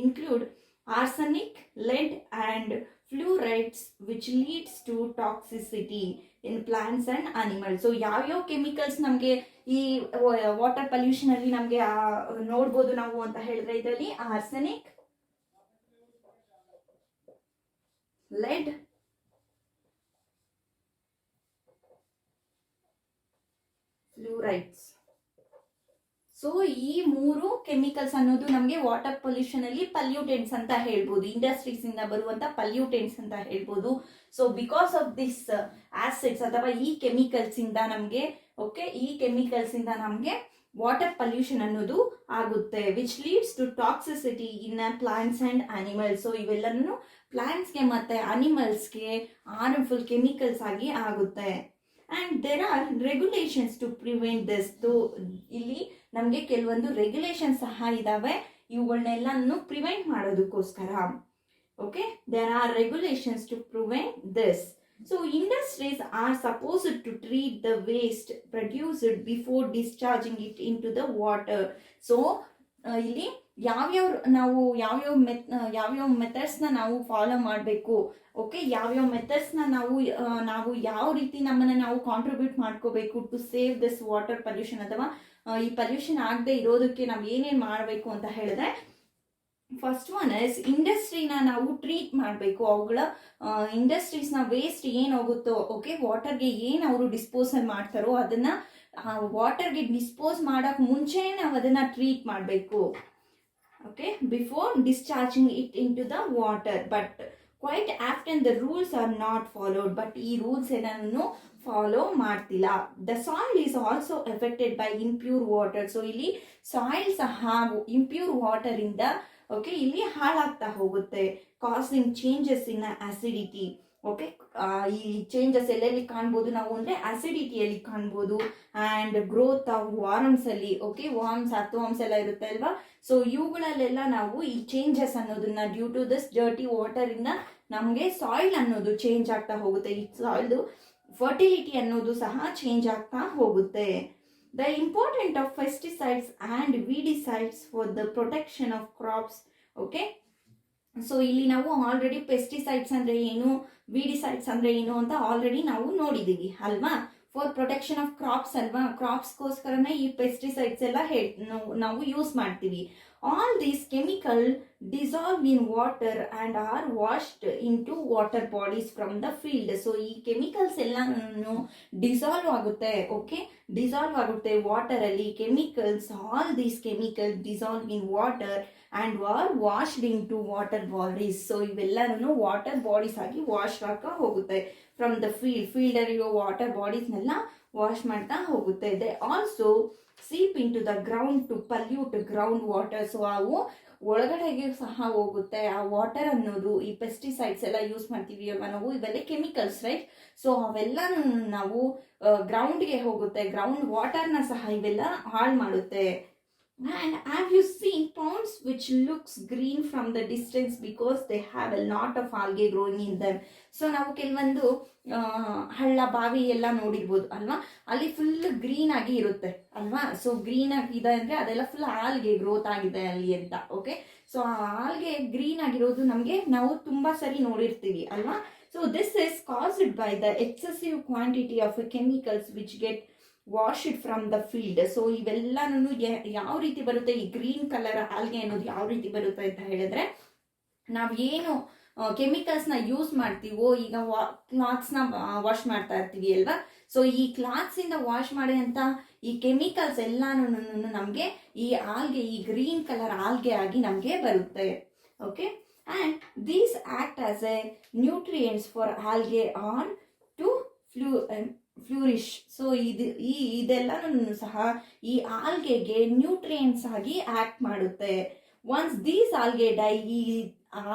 include arsenic, lead and fluorides which leads to toxicity in plants and animals. So ಯಾವ್ಯಾವ ಕೆಮಿಕಲ್ಸ್ ನಮಗೆ ಈ ವಾಟರ್ ಪೊಲ್ಯೂಷನ್ ಅಲ್ಲಿ ನಮಗೆ ನೋಡ್ಬೋದು ನಾವು ಅಂತ ಹೇಳಿದ್ರೆ, ಇದರಲ್ಲಿ ಆರ್ಸೆನಿಕ್, ಲೆಡ್, ಫ್ಲೂರೈಡ್ಸ್. ಸೊ ಈ ಮೂರು ಕೆಮಿಕಲ್ಸ್ ಅನ್ನೋದು ನಮಗೆ ವಾಟರ್ ಪೊಲ್ಯೂಷನ್ ಅಲ್ಲಿ ಪಲ್ಯೂಟೆಂಟ್ಸ್ ಅಂತ ಹೇಳ್ಬೋದು, ಇಂಡಸ್ಟ್ರೀಸ್ ಇಂದ ಬರುವಂತ ಪಲ್ಯೂಟೆಂಟ್ಸ್ ಅಂತ ಹೇಳ್ಬೋದು. So because of this acids ಅಥವಾ ಈ ಕೆಮಿಕಲ್ಸ್ ಇಂದ ನಮಗೆ ಓಕೆ ಈ ಕೆಮಿಕಲ್ಸ್ ಇಂದ ನಮಗೆ ವಾಟರ್ ಪೊಲ್ಯೂಷನ್ ಅನ್ನೋದು ಆಗುತ್ತೆ, which leads to toxicity in plants and animals. So ಇವೆಲ್ಲನೂ ಪ್ಲಾಂಟ್ಸ್ಗೆ ಮತ್ತೆ ಅನಿಮಲ್ಸ್ಗೆ ಹಾರ್ಮ್ಫುಲ್ ಕೆಮಿಕಲ್ಸ್ ಆಗಿ ಆಗುತ್ತೆ. And there are regulations to prevent this. ಇಲ್ಲಿ ನಮಗೆ ಕೆಲವೊಂದು ರೆಗ್ಯುಲೇಷನ್ ಸಹ ಇದಾವೆ ಇವುಗಳನ್ನೆಲ್ಲನೂ ಪ್ರಿವೆಂಟ್ ಮಾಡೋದಕ್ಕೋಸ್ಕರ. Okay, there are regulations to prevent this. So industries are supposed to treat the waste produced before discharging it in to the water. So ಇಲ್ಲಿ ಯಾವ್ಯಾವ ಮೆಥಡ್ಸ್ನ ನಾವು ಫಾಲೋ ಮಾಡಬೇಕು, ಓಕೆ ಯಾವ್ಯಾವ ಮೆಥಡ್ಸ್ನ ನಾವು ಯಾವ ರೀತಿ ನಮ್ಮನ್ನು ನಾವು ಕಾಂಟ್ರಿಬ್ಯೂಟ್ ಮಾಡ್ಕೋಬೇಕು to save this water pollution, ಅಥವಾ ಈ ಪೊಲ್ಯೂಷನ್ ಆಗದೆ ಇರೋದಕ್ಕೆ ನಾವು ಏನೇನು ಮಾಡಬೇಕು ಅಂತ ಹೇಳಿದ್ರೆ, ಫಸ್ಟ್ ಒನ್ ಇಸ್ ಇಂಡಸ್ಟ್ರಿನ ನಾವು ಟ್ರೀಟ್ ಮಾಡಬೇಕು. ಅವುಗಳ ಇಂಡಸ್ಟ್ರೀಸ್ನ ವೇಸ್ಟ್ ಏನು ಹೋಗುತ್ತೋ ಓಕೆ ವಾಟರ್ಗೆ ಏನು ಅವರು ಡಿಸ್ಪೋಸಲ್ ಮಾಡ್ತಾರೋ ಅದನ್ನ ವಾಟರ್ಗೆ ಡಿಸ್ಪೋಸ್ ಮಾಡೋಕೆ ಮುಂಚೆ ನಾವು ಅದನ್ನ ಟ್ರೀಟ್ ಮಾಡಬೇಕು. Okay, before discharging it in to the water. But quite often the rules are not followed. But ಈ ರೂಲ್ಸ್ ಏನನ್ನು ಫಾಲೋ ಮಾಡ್ತಿಲ್ಲ. The soil is also affected by impure water. So ಇಲ್ಲಿ ಸಾಯಿಲ್ ಸಹ ಇಂಪ್ಯೂರ್ ವಾಟರ್ ಇಂದ okay ಇಲ್ಲಿ ಹಾಳಾಗ್ತಾ ಹೋಗುತ್ತೆ, causing changes in acidity. Okay, ಈ ಚೇಂಜಸ್ ಎಲ್ಲೆಲ್ಲಿ ಕಾಣ್ಬೋದು ನಾವು ಅಂದ್ರೆ ಅಸಿಡಿಟಿಯಲ್ಲಿ ಕಾಣ್ಬೋದು, ಆ್ಯಂಡ್ ಗ್ರೋತ್ ಆಫ್ ವಾರ್ಮ್ಸ್ ಅಲ್ಲಿ. ಓಕೆ, ವಾರ್ಮ್ಸ್ ಅರ್ಥವಾರ್ಮ್ಸ್ ಎಲ್ಲ ಇರುತ್ತೆ ಅಲ್ವಾ? ಸೊ ಇವುಗಳಲ್ಲೆಲ್ಲ ನಾವು ಈ ಚೇಂಜಸ್ ಅನ್ನೋದನ್ನ due to this dirty water ಇಂದ ನಮಗೆ ಸಾಯಿಲ್ ಅನ್ನೋದು ಚೇಂಜ್ ಆಗ್ತಾ ಹೋಗುತ್ತೆ. ಈ ಸಾಯಿಲ್ದು ಫರ್ಟಿಲಿಟಿ ಅನ್ನೋದು ಸಹ ಚೇಂಜ್ ಆಗ್ತಾ ಹೋಗುತ್ತೆ. The importance of pesticides and weedicides for the protection of crops. Okay, so ಇಲ್ಲಿ ನಾವು ಆಲ್ರೆಡಿ ಪೆಸ್ಟಿಸೈಡ್ಸ್ ಅಂದ್ರೆ ಏನು, ವಿಡಿಸೈಡ್ಸ್ ಅಂದ್ರೆ ಏನು ಅಂತ ಆಲ್ರೆಡಿ ನಾವು ನೋಡಿದೀವಿ ಅಲ್ವಾ? ಫಾರ್ ಪ್ರೊಟೆಕ್ಷನ್ ಆಫ್ ಕ್ರಾಪ್ಸ್ ಅಲ್ವಾ? ಕ್ರಾಪ್ಸ್ಗೋಸ್ಕರನೇ ಈ ಪೆಸ್ಟಿಸೈಡ್ಸ್ ಎಲ್ಲ ನಾವು ಯೂಸ್ ಮಾಡ್ತೀವಿ. All these chemical dissolve in water and are washed into water bodies from the field. So ಈ ಕೆಮಿಕಲ್ಸ್ ಎಲ್ಲಾನು ಡಿಸಾಲ್ವ್ ಆಗುತ್ತೆ. ಓಕೆ, ಡಿಸಾಲ್ವ್ ಆಗುತ್ತೆ ವಾಟರ್ ಅಲ್ಲಿ. Chemicals, all these chemical dissolve in water and are washed into water bodies. So ಇವೆಲ್ಲನೂ water bodies ಆಗಿ wash ಆಗ್ತಾ ಹೋಗುತ್ತೆ from the field ಅಲ್ಲಿರೋ ವಾಟರ್ ಬಾಡೀಸ್ನೆಲ್ಲ ವಾಶ್ ಮಾಡ್ತಾ ಹೋಗುತ್ತೆ. They also seep in to the ground to pollute ground water. So ಅವು ಒಳಗಡೆಗೆ ಸಹ ಹೋಗುತ್ತೆ ಆ ವಾಟರ್ ಅನ್ನೋದು. ಈ ಪೆಸ್ಟಿಸೈಡ್ಸ್ ಎಲ್ಲ ಯೂಸ್ ಮಾಡ್ತೀವಿ ಅಲ್ವಾ ನಾವು, ಇವೆಲ್ಲ ಕೆಮಿಕಲ್ಸ್ ರೈಟ್? ಸೊ ಅವೆಲ್ಲ ನಾವು ಗ್ರೌಂಡ್ಗೆ ಹೋಗುತ್ತೆ, ಗ್ರೌಂಡ್ ವಾಟರ್ನ ಸಹ ಇವೆಲ್ಲ ಹಾಳು ಮಾಡುತ್ತೆ. And have you seen ponds which looks green from the distance because they have a lot of algae growing in them? So ನಾವು ಕೆಲವೊಂದು ಹಳ್ಳ ಬಾವಿ ಎಲ್ಲ ನೋಡಿರ್ಬೋದು ಅಲ್ವಾ, ಅಲ್ಲಿ ಫುಲ್ ಗ್ರೀನ್ ಆಗಿ ಇರುತ್ತೆ ಅಲ್ವಾ? ಸೊ ಗ್ರೀನ್ ಆಗಿದೆ ಅಂದ್ರೆ ಅದೆಲ್ಲ ಫುಲ್ ಆಲ್ಗೆ ಗ್ರೋತ್ ಆಗಿದೆ ಅಲ್ಲಿ ಅಂತ. ಓಕೆ, ಸೊ ಆ ಆಲ್ಗೆ ಗ್ರೀನ್ ಆಗಿರೋದು ನಾವು ತುಂಬಾ ಸರಿ ನೋಡಿರ್ತೀವಿ ಅಲ್ವಾ? So this is caused by the excessive quantity of chemicals which get washed from the field. So ಇವೆಲ್ಲನೂ ಯಾವ ರೀತಿ ಬರುತ್ತೆ, ಈ ಗ್ರೀನ್ ಕಲರ್ ಆಲ್ಗೆ ಅನ್ನೋದು ಯಾವ ರೀತಿ ಬರುತ್ತೆ ಅಂತ ಹೇಳಿದ್ರೆ, ನಾವೇನು ಕೆಮಿಕಲ್ಸ್ನ ಯೂಸ್ ಮಾಡ್ತೀವೋ, ಈಗ ಕ್ಲಾತ್ಸ್ನ ವಾಶ್ ಮಾಡ್ತಾ ಇರ್ತೀವಿ ಅಲ್ವಾ? ಸೊ ಈ ಕ್ಲಾತ್ಸ್ ಇಂದ ವಾಶ್ ಮಾಡಿ ಅಂತ ಈ ಕೆಮಿಕಲ್ಸ್ ಎಲ್ಲಾನು ನಮಗೆ ಈ ಆಲ್ಗೆ, ಈ ಗ್ರೀನ್ ಕಲರ್ ಆಲ್ಗೆ ಆಗಿ ನಮಗೆ ಬರುತ್ತೆ. Okay, and these act as a nutrients for algae on to flourish. So ಇದೆಲ್ಲನೂ ಸಹ ಈ ಆಲ್ಗೆಗೆ ನ್ಯೂಟ್ರಿಯೆಂಟ್ಸ್ ಆಗಿ ಆಕ್ಟ್ ಮಾಡುತ್ತೆ. ಒನ್ಸ್ ದೀಸ್ ಆಲ್ಗೆ ಡೈ, ಈ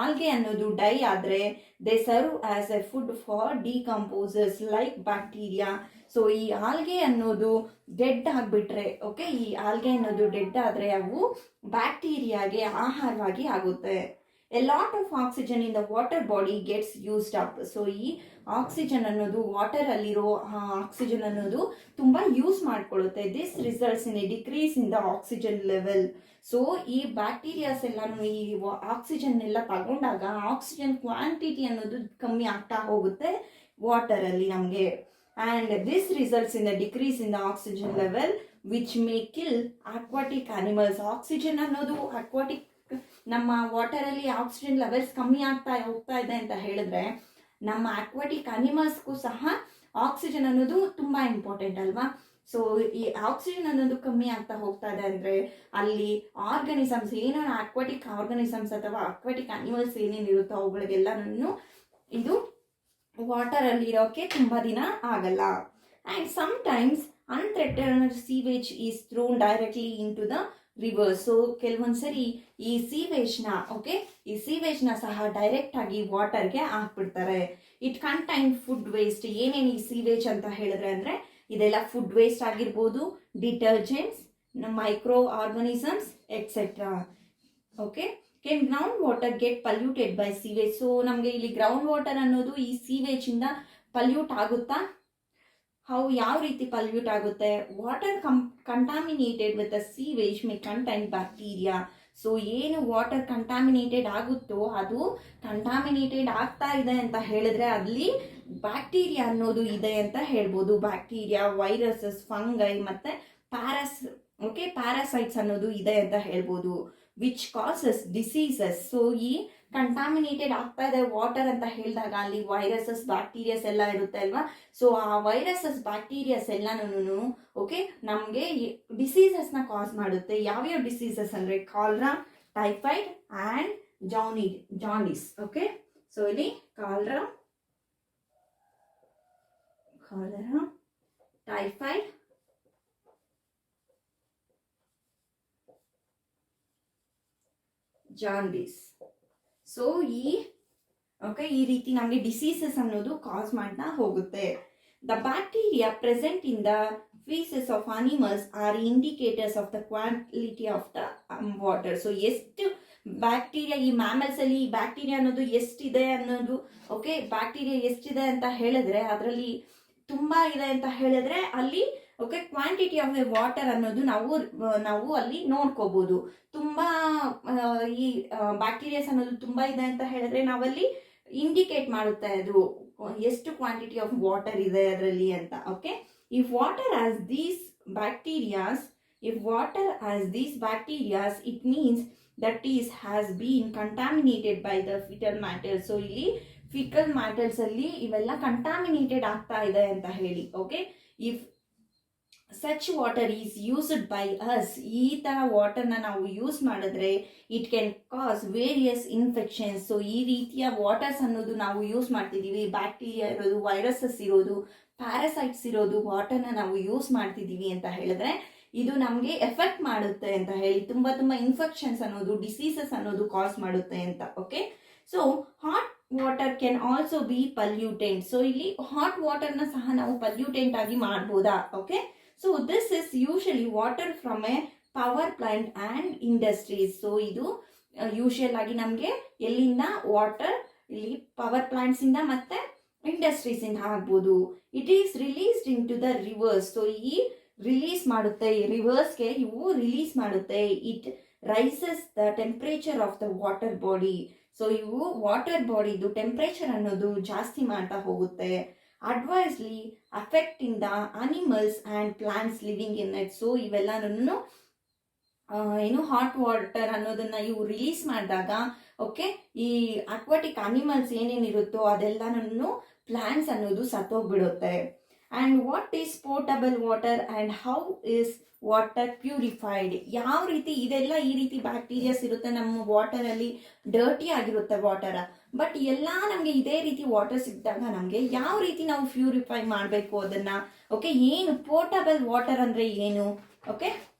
ಆಲ್ಗೆ ಅನ್ನೋದು ಡೈ ಆದರೆ they serve as a food for decomposers like bacteria. So ಈ ಆಲ್ಗೆ ಅನ್ನೋದು ಡೆಡ್ ಆಗಿಬಿಟ್ರೆ, ಓಕೆ, ಈ ಆಲ್ಗೆ ಅನ್ನೋದು ಡೆಡ್ ಆದರೆ ಅವು ಬ್ಯಾಕ್ಟೀರಿಯಾಗೆ ಆಹಾರವಾಗಿ ಆಗುತ್ತೆ. A lot of oxygen in the water body gets used up. So ಈ ಆಕ್ಸಿಜನ್ ಅನ್ನೋದು ವಾಟರ್ ಅಲ್ಲಿರೋ ಆಕ್ಸಿಜನ್ ಅನ್ನೋದು ತುಂಬಾ ಯೂಸ್ ಮಾಡ್ಕೊಳ್ಳುತ್ತೆ. This results in a decrease in the oxygen level. So ಈ ಬ್ಯಾಕ್ಟೀರಿಯಾಸ್ ಎಲ್ಲಾನು ಈ ಆಕ್ಸಿಜನ್ ಎಲ್ಲ ತಗೊಂಡಾಗ ಆಕ್ಸಿಜನ್ ಕ್ವಾಂಟಿಟಿ ಅನ್ನೋದು ಕಮ್ಮಿ ಆಗ್ತಾ ಹೋಗುತ್ತೆ ವಾಟರ್ ಅಲ್ಲಿ ನಮಗೆ. and this results in a decrease in the oxygen level which may kill aquatic animals. Oxygen ಅನ್ನೋದು ಅಕ್ವಾಟಿಕ್, ನಮ್ಮ ವಾಟರ್ ಅಲ್ಲಿ ಆಕ್ಸಿಜನ್ ಲೆವೆಲ್ಸ್ ಕಮ್ಮಿ ಆಗ್ತಾ ಹೋಗ್ತಾ ಇದೆ ಅಂತ ಹೇಳಿದ್ರೆ ನಮ್ಮ ಅಕ್ವಾಟಿಕ್ ಅನಿಮಲ್ಸ್ಗೂ ಸಹ ಆಕ್ಸಿಜನ್ ಅನ್ನೋದು ತುಂಬಾ ಇಂಪಾರ್ಟೆಂಟ್ ಅಲ್ವಾ. ಸೊ ಈ ಆಕ್ಸಿಜನ್ ಅನ್ನೋದು ಕಮ್ಮಿ ಆಗ್ತಾ ಹೋಗ್ತಾ ಇದೆ ಅಂದ್ರೆ ಅಲ್ಲಿ ಆರ್ಗನಿಸಮ್ಸ್, ಏನೋ ಅಕ್ವಾಟಿಕ್ ಆರ್ಗನಿಸಮ್ಸ್ ಅಥವಾ ಅಕ್ವಾಟಿಕ್ ಅನಿಮಲ್ಸ್ ಏನೇನು ಇರುತ್ತೋ ಅವುಗಳಿಗೆಲ್ಲನೂ ಇದು ವಾಟರ್ ಅಲ್ಲಿ ಇರೋಕೆ ತುಂಬಾ ದಿನ ಆಗಲ್ಲ. And sometimes untreated sewage is thrown directly in to the rivers. So ಕೆಲವೊಂದ್ಸರಿ ಈ ಸೀವೇಜ್ನ, ಓಕೆ, ಈ ಸೀವೇಜ್ನ ಸಹ ಡೈರೆಕ್ಟ್ ಆಗಿ ವಾಟರ್ಗೆ ಹಾಕ್ಬಿಡ್ತಾರೆ. It contain food waste. ಏನೇನು ಈ ಸೀವೇಜ್ ಅಂತ ಹೇಳಿದ್ರೆ ಅಂದ್ರೆ ಇದೆಲ್ಲ ಫುಡ್ ವೇಸ್ಟ್ ಆಗಿರ್ಬೋದು, detergents, micro organisms etcetera. Okay, can ground water get polluted by sewage. So ನಮಗೆ ಇಲ್ಲಿ ಗ್ರೌಂಡ್ ವಾಟರ್ ಅನ್ನೋದು ಈ ಸೀವೇಜ್ ಇಂದ ಪಲ್ಯೂಟ್ ಆಗುತ್ತಾ? ಯಾವ ರೀತಿ ಪಲ್ಯೂಟ್ ಆಗುತ್ತೆ? Water contaminated with a sewage May contain bacteria. So ಏನು ವಾಟರ್ ಕಂಟಾಮಿನೇಟೆಡ್ ಆಗುತ್ತೋ ಅದು ಕಂಟಾಮಿನೇಟೆಡ್ ಆಗ್ತಾ ಇದೆ ಅಂತ ಹೇಳಿದ್ರೆ ಅಲ್ಲಿ ಬ್ಯಾಕ್ಟೀರಿಯಾ ಅನ್ನೋದು ಇದೆ ಅಂತ ಹೇಳ್ಬೋದು. ಬ್ಯಾಕ್ಟೀರಿಯಾ, ವೈರಸಸ್, ಫಂಗೈ ಮತ್ತೆ ಪ್ಯಾರಾಸೈಟ್ಸ್ ಅನ್ನೋದು ಇದೆ ಅಂತ ಹೇಳ್ಬೋದು. Which causes diseases. ಸೊ ಈ ಕಂಟಾಮಿನೇಟೆಡ್ ಆಗ್ತಾ ಇದೆ ವಾಟರ್ ಅಂತ ಹೇಳಿದಾಗ ಅಲ್ಲಿ ವೈರಸಸ್, ಬ್ಯಾಕ್ಟೀರಿಯಾಸ್ ಎಲ್ಲ ಇರುತ್ತೆ ಅಲ್ವಾ. ಸೊ ಆ ವೈರಸಸ್, ಬ್ಯಾಕ್ಟೀರಿಯಾಸ್ ಎಲ್ಲನೂ ಓಕೆ ನಮಗೆ ಡಿಸೀಸಸ್ನ ಕಾಸ್ ಮಾಡುತ್ತೆ. ಯಾವ್ಯಾವ ಡಿಸೀಸಸ್ ಅಂದರೆ cholera, typhoid and jaundice. Okay, so ಇಲ್ಲಿ ಕಾಲ್ರಾ, ಟೈಫಾಯ್ಡ್, ಜಾಂಡಿಸ್. ಸೊ ಈ ರೀತಿ ನಮಗೆ ಡಿಸೀಸಸ್ ಅನ್ನೋದು ಕಾಸ್ ಮಾಡ್ತಾ ಹೋಗುತ್ತೆ. The bacteria present in the ಫೀಸಸ್ of animals are indicators of the quality of the water. So ಎಷ್ಟು ಬ್ಯಾಕ್ಟೀರಿಯಾ ಈ ಮ್ಯಾಮಲ್ಸ್ ಅಲ್ಲಿ ಬ್ಯಾಕ್ಟೀರಿಯಾ ಅನ್ನೋದು ಎಷ್ಟಿದೆ ಅನ್ನೋದು, ಓಕೆ, ಬ್ಯಾಕ್ಟೀರಿಯಾ ಎಷ್ಟಿದೆ ಅಂತ ಹೇಳಿದ್ರೆ ಅದರಲ್ಲಿ ತುಂಬಾ ಇದೆ ಅಂತ ಹೇಳಿದ್ರೆ ಅಲ್ಲಿ okay quantity of the water ಅನ್ನೋದು ನಾವು ಅಲ್ಲಿ ನೋಡ್ಕೋಬಹುದು. ತುಂಬಾ ಈ ಬ್ಯಾಕ್ಟೀರಿಯಾಸ್ ಅನ್ನೋದು ತುಂಬಾ ಇದೆ ಅಂತ ಹೇಳಿದ್ರೆ ನಾವಲ್ಲಿ ಇಂಡಿಕೇಟ್ ಮಾಡುತ್ತೆ ಅದು ಎಷ್ಟು ಕ್ವಾಂಟಿಟಿ ಆಫ್ ವಾಟರ್ ಇದೆ ಅದರಲ್ಲಿ ಅಂತ. Okay, if water as these bacterias it means that is has been contaminated by the foetal matter. So ಇಲ್ಲಿ ಫಿಕಲ್ ಮ್ಯಾಟರ್ಸ್ ಅಲ್ಲಿ ಇವೆಲ್ಲ ಕಂಟಾಮಿನೇಟೆಡ್ ಆಗ್ತಾ ಇದೆ ಅಂತ ಹೇಳಿ. Okay, if such water is used by us, ಈ ತರ ವಾಟರ್ನ ನಾವು ಯೂಸ್ ಮಾಡಿದ್ರೆ it can cause various infections. So ಈ ರೀತಿಯ ವಾಟರ್ಸ್ ಅನ್ನೋದು ನಾವು ಯೂಸ್ ಮಾಡ್ತಿದ್ದೀವಿ, ಬ್ಯಾಕ್ಟೀರಿಯಾ ಇರೋದು, ವೈರಸಸ್ ಇರೋದು, ಪ್ಯಾರಾಸೈಟ್ಸ್ ಇರೋದು ವಾಟರ್ನ ನಾವು ಯೂಸ್ ಮಾಡ್ತಿದ್ದೀವಿ ಅಂತ ಹೇಳಿದ್ರೆ ಇದು ನಮಗೆ ಎಫೆಕ್ಟ್ ಮಾಡುತ್ತೆ ಅಂತ ಹೇಳಿ, ತುಂಬಾ ಇನ್ಫೆಕ್ಷನ್ಸ್ ಅನ್ನೋದು, ಡಿಸೀಸಸ್ ಅನ್ನೋದು ಕಾಸ್ ಮಾಡುತ್ತೆ ಅಂತ. Okay, so hot water can also be pollutant. So ಇಲ್ಲಿ ಹಾಟ್ ವಾಟರ್ನ ಸಹ ನಾವು ಪಲ್ಯೂಟೆಂಟ್ ಆಗಿ ಮಾಡ್ಬೋದಾ? Okay, so this is usually water from a power plant and industries. So ಇದು ಯೂಶಲ್ ಆಗಿ ನಮಗೆ ಎಲ್ಲಿಂದ ವಾಟರ್, ಇಲ್ಲಿ ಪವರ್ ಪ್ಲಾಂಟ್ಸ್ ಇಂದ ಮತ್ತೆ ಇಂಡಸ್ಟ್ರೀಸ್ ಇಂದ ಆಗ್ಬೋದು. It is released in to the rivers. So ಈ ರಿಲೀಸ್ ಮಾಡುತ್ತೆ, ರಿವರ್ಸ್ಗೆ ಇವು ರಿಲೀಸ್ ಮಾಡುತ್ತೆ. It rises the temperature of the water body. So ಇವು ವಾಟರ್ ಬಾಡಿದು ಟೆಂಪ್ರೇಚರ್ ಅನ್ನೋದು ಜಾಸ್ತಿ ಮಾಡ್ತಾ ಹೋಗುತ್ತೆ. Adversely affecting the animals and plants living in it. So ಇವೆಲ್ಲನೂ ಹಾಟ್ ವಾಟರ್ ಅನ್ನೋದನ್ನ ಇವು ರಿಲೀಸ್ ಮಾಡಿದಾಗ ಓಕೆ ಈ ಅಕ್ವಾಟಿಕ್ ಅನಿಮಲ್ಸ್ ಏನೇನಿರುತ್ತೋ ಅದೆಲ್ಲನೂ ಪ್ಲಾಂಟ್ಸ್ ಅನ್ನೋದು ಸತ್ತೋಗ್ಬಿಡುತ್ತೆ. And what is portable water and how is water purified. ಯಾವ ರೀತಿ ಇದೆಲ್ಲ ಈ ರೀತಿ ಬ್ಯಾಕ್ಟೀರಿಯಾಸ್ ಇರುತ್ತೆ ನಮ್ಮ ವಾಟರಲ್ಲಿ, ಡರ್ಟಿ ಆಗಿರುತ್ತೆ ವಾಟರ್. ಬಟ್ ಎಲ್ಲ ನಮಗೆ ಇದೇ ರೀತಿ ವಾಟರ್ ಸಿಕ್ಕಿದಾಗ ನಮಗೆ ಯಾವ ರೀತಿ ನಾವು ಪ್ಯೂರಿಫೈ ಮಾಡಬೇಕು ಅದನ್ನ. ಓಕೆ, ಏನು ಪೋರ್ಟಬಲ್ ವಾಟರ್ ಅಂದರೆ ಏನು? Okay,